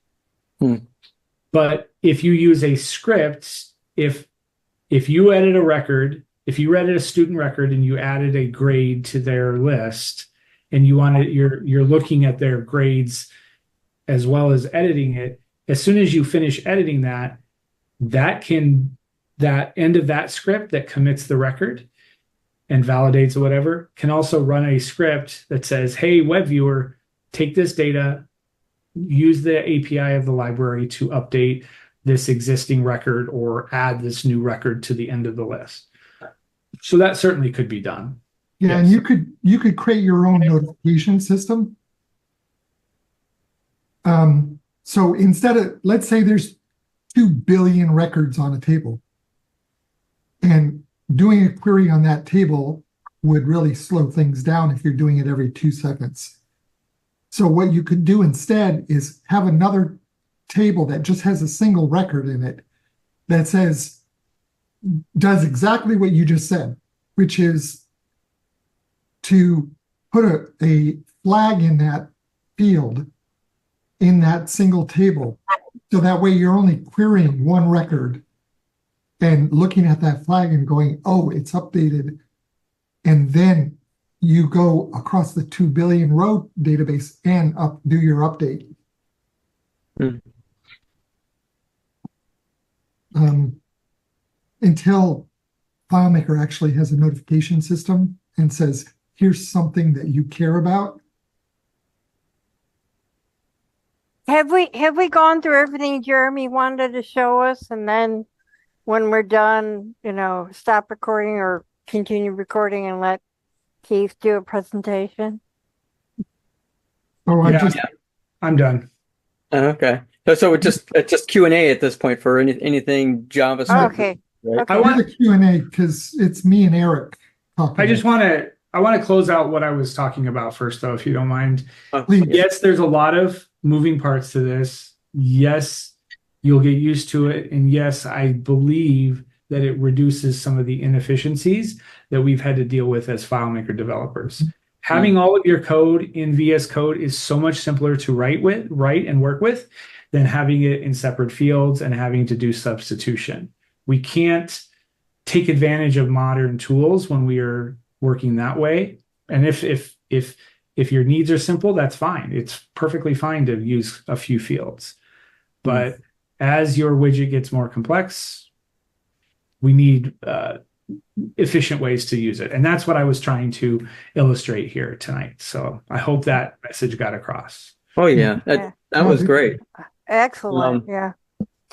But if you use a script, if you edit a record, if you edit a student record and you added a grade to their list, and you're looking at their grades as well as editing it, as soon as you finish editing that end of that script that commits the record and validates or whatever can also run a script that says, hey, web viewer, take this data, use the API of the library to update this existing record or add this new record to the end of the list. So that certainly could be done.
Yeah,
Yes.
and you could create your own notification system. So instead of, let's say there's 2 billion records on a table, and doing a query on that table would really slow things down if you're doing it every 2 seconds. So what you could do instead is have another table that just has a single record in it that does exactly what you just said, which is to put a flag in that field in that single table. So that way you're only querying one record and looking at that flag and going, oh, it's updated. And then you go across the 2 billion row database and do your update. Until FileMaker actually has a notification system and says, here's something that you care about.
Have we gone through everything Jeremy wanted to show us, and then when we're done, stop recording or continue recording and let Keith do a presentation?
Oh, I
Yeah,
just,
I'm done.
Okay. So it's just Q&A at this point for anything JavaScript.
Okay.
Right?
Okay.
I want-
do the Q&A because it's me and Eric talking.
I want to close out what I was talking about first, though, if you don't mind.
Please.
Yes, there's a lot of moving parts to this. Yes, you'll get used to it. And yes, I believe that it reduces some of the inefficiencies that we've had to deal with as FileMaker developers. Having all of your code in VS Code is so much simpler to write and work with than having it in separate fields and having to do substitution. We can't take advantage of modern tools when we are working that way. And if your needs are simple, that's fine. It's perfectly fine to use a few fields. But as your widget gets more complex, we need efficient ways to use it. And that's what I was trying to illustrate here tonight. So I hope that message got across.
Oh yeah,
Yeah.
that was great.
Excellent. Yeah.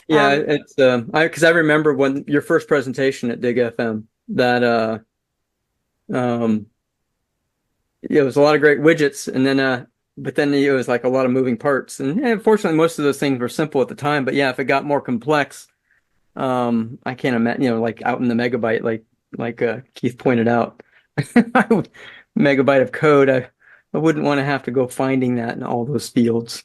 Yeah, it's because I remember when your first presentation at DIGFM that it was a lot of great widgets, and then but then it was like a lot of moving parts, and fortunately most of those things were simple at the time. But yeah, if it got more complex, I can't imagine, like out in the megabyte, like Keith pointed out, megabyte of code, I wouldn't want to have to go finding that in all those fields.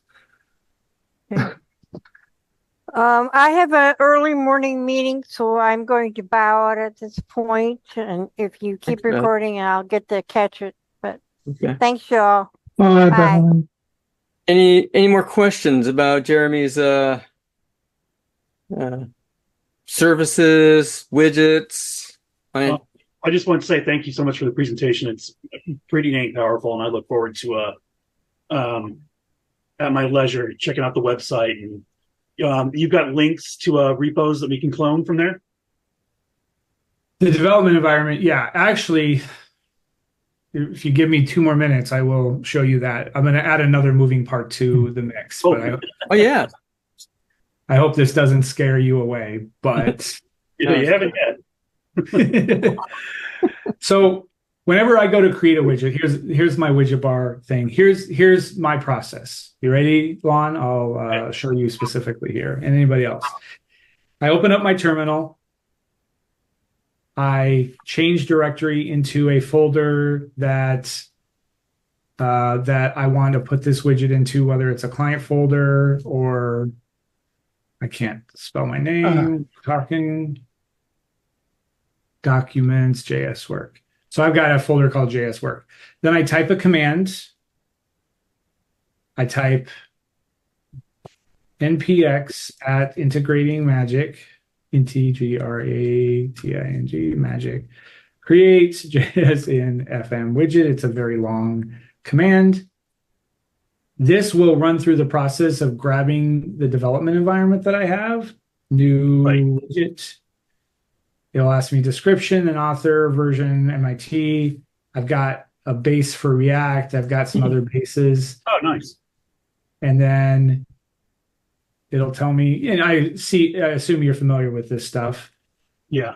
I have an early morning meeting, so I'm going to bow out at this point. And if you keep
Thanks, Beth.
recording, I'll get to catch it. But
Okay.
thanks, y'all.
Bye,
Bye.
Beth.
Any more questions about Jeremy's services, widgets?
I just want to say thank you so much for the presentation. It's pretty dang powerful, and I look forward to at my leisure checking out the website. And you've got links to repos that we can clone from there.
The development environment, yeah, actually, if you give me 2 more minutes, I will show you that. I'm going to add another moving part to the mix. But
Oh yeah.
I hope this doesn't scare you away. But
You haven't yet.
so whenever I go to create a widget, here's my widget bar thing. Here's my process. You ready, Lon? I'll show you specifically here, and anybody else. I open up my terminal. I change directory into a folder that I want to put this widget into, whether it's a client folder or I can't spell my name. Talking documents, JS work. So I've got a folder called JS work. Then I type a command. I type npx at integrating magic, INTGRATING magic, create JS in FM widget. It's a very long command. This will run through the process of grabbing the development environment that I have, new widget. It'll ask me description and author, version, MIT. I've got a base for React. I've got some other bases.
Oh, nice.
And then it'll tell me, and I assume you're familiar with this stuff.
Yeah.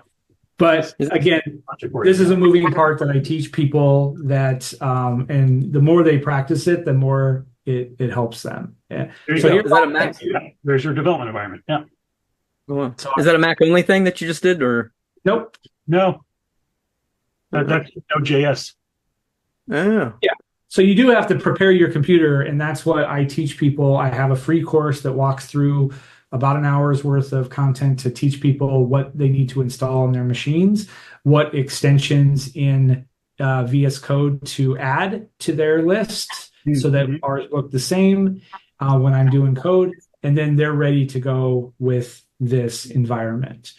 But again, this is a moving part that I teach people that, and the more they practice it, the more it helps them. Yeah.
There you
So
go.
here's
Is that a Mac?
There's your development environment. Yeah.
Is that a Mac only thing that you just did, or?
Nope.
No. That's no JS.
Oh.
Yeah. So you do have to prepare your computer, and that's what I teach people. I have a free course that walks through about an hour's worth of content to teach people what they need to install on their machines, what extensions in VS Code to add to their list so that ours look the same when I'm doing code, and then they're ready to go with this environment.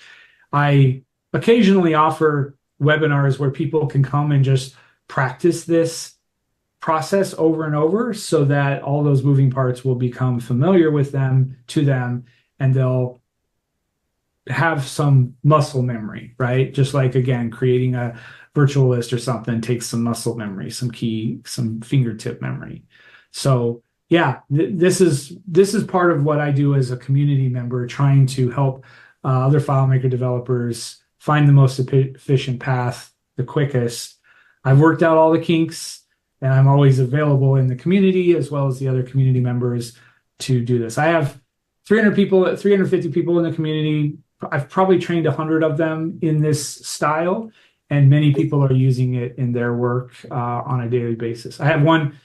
I occasionally offer webinars where people can come and just practice this process over and over so that all those moving parts will become familiar with them, and they'll have some muscle memory, right? Just like, again, creating a virtual list or something takes some muscle memory, some fingertip memory. So yeah, this is part of what I do as a community member, trying to help other FileMaker developers find the most efficient path, the quickest. I've worked out all the kinks, and I'm always available in the community as well as the other community members to do this. I have 350 people in the community. I've probably trained 100 of them in this style, and many people are using it in their work on a daily basis. I have one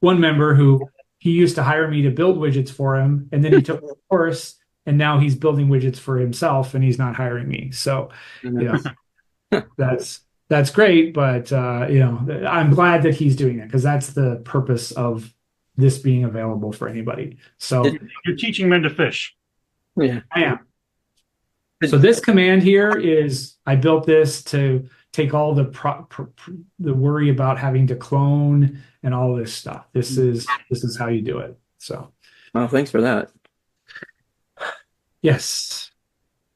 member who he used to hire me to build widgets for him, and then he took a course, and now he's building widgets for himself, and he's not hiring me. So, that's great, but I'm glad that he's doing it, because that's the purpose of this being available for anybody. So
You're teaching men to fish.
Yeah.
I am. So this command here is, I built this to take all the worry about having to clone and all this stuff. This is how you do it. So,
Well, thanks for that.
yes.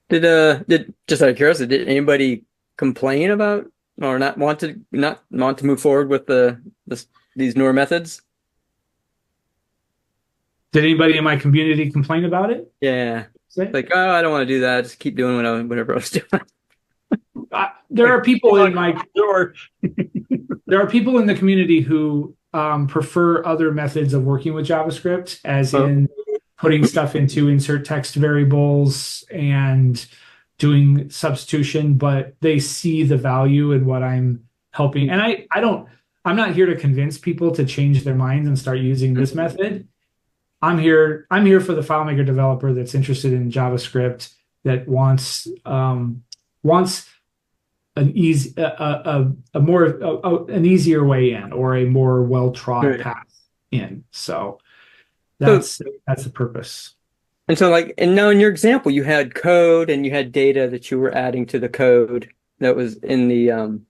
Did just out of curiosity, did anybody complain about or not want to move forward with these newer methods?
Did anybody in my community complain about it?
Yeah.
Say?
Like, oh, I don't want to do that. Just keep doing whatever I was doing.
There are people in
There
are people in the community who prefer other methods of working with JavaScript, as in putting stuff into insert text variables and doing substitution, but they see the value in what I'm helping. And I'm not here to convince people to change their minds and start using this method. I'm here for the FileMaker developer that's interested in JavaScript, that wants an easier way in, or a more well-trod path in. So that's the purpose.
And so, and now in your example, you had code and you had data that you were adding to the code that was in the and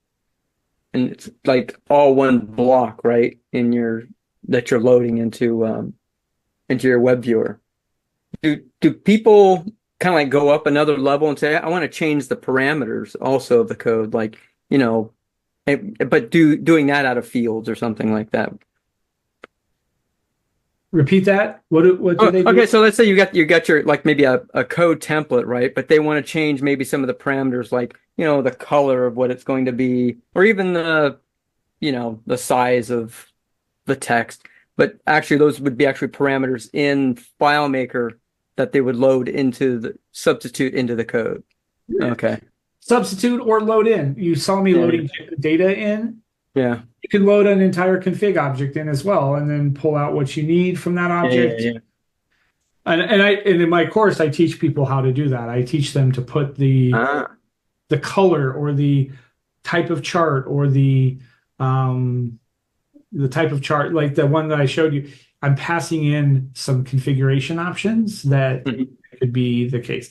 it's like all one block, right? That you're loading into your web viewer. Do people kind of go up another level and say, I want to change the parameters also of the code, but doing that out of fields or something like that?
Repeat that. What do they do?
Okay, so let's say you got your maybe a code template, right? But they want to change maybe some of the parameters, the color of what it's going to be, or even the size of the text. But actually, those would be actually parameters in FileMaker that they would substitute into the code. Okay.
Substitute or load in. You saw me loading data in.
Yeah.
You can load an entire config object in as well, and then pull out what you need from that object.
Yeah.
And in my course, I teach people how to do that. I teach them to put the color or the type of chart or the type of chart, like the one that I showed you. I'm passing in some configuration options that could be the case.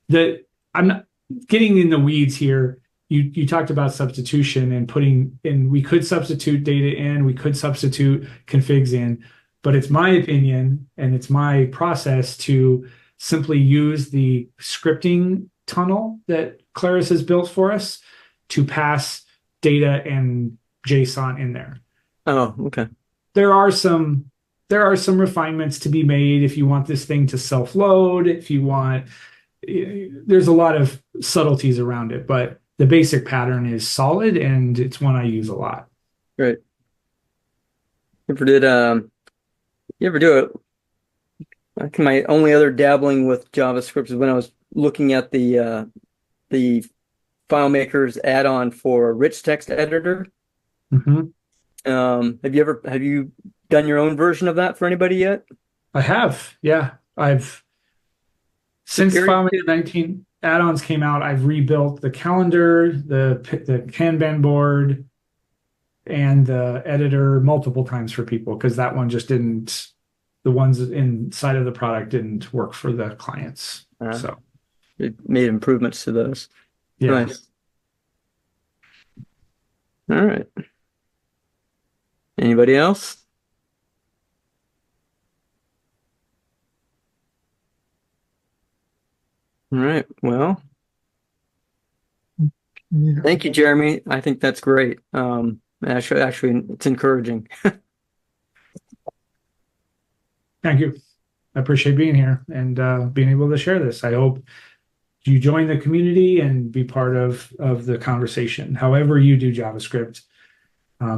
I'm not getting in the weeds here. You talked about substitution and putting in, we could substitute data in, we could substitute configs in, but it's my opinion and it's my process to simply use the scripting tunnel that Claris has built for us to pass data and JSON in there.
Oh, okay.
There are some refinements to be made if you want this thing to self-load, there's a lot of subtleties around it, but the basic pattern is solid, and it's one I use a lot.
Right. You ever do it? I think my only other dabbling with JavaScript is when I was looking at the FileMaker's add-on for rich text editor.
Mm-hmm.
Have you done your own version of that for anybody yet?
I have, yeah. Since FileMaker 19 add-ons came out, I've rebuilt the calendar, the Kanban board, and the editor multiple times for people, because that one just didn't. The ones inside of the product didn't work for the clients. So
it made improvements to those.
Yeah.
Nice. All right. Anybody else? All right. Well, thank you, Jeremy. I think that's great. Actually, it's encouraging.
Thank you. I appreciate being here and being able to share this. I hope you join the community and be part of the conversation. However you do JavaScript,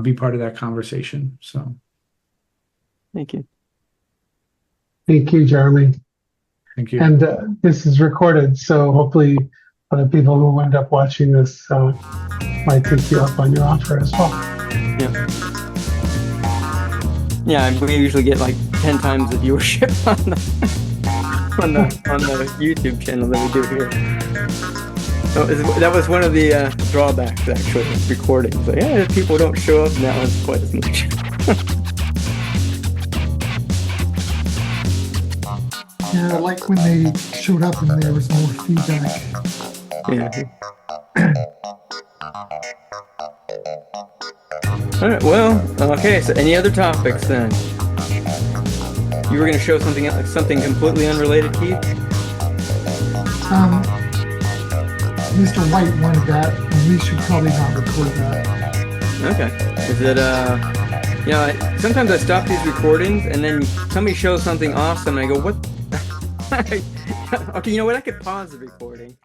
be part of that conversation. So
Thank you.
Thank you, Jeremy.
thank you.
And this is recorded, so hopefully other people who end up watching this might take you up on your offer as well.
Yeah, we usually get like 10 times the viewership on the YouTube channel that we do here. So that was one of the drawbacks, actually, of recording. So yeah, if people don't show up now, it's quite as much.
Yeah, I like when they showed up and there was more feedback.
Yeah. All right. Well, okay. So, any other topics then? You were going to show something else, something completely unrelated, Keith?
Mr. White wanted that, and we should probably not record that.
Okay. Is it you know, sometimes I stop these recordings and then somebody shows something awesome and I go, what? Okay, you know what? I could pause the recording.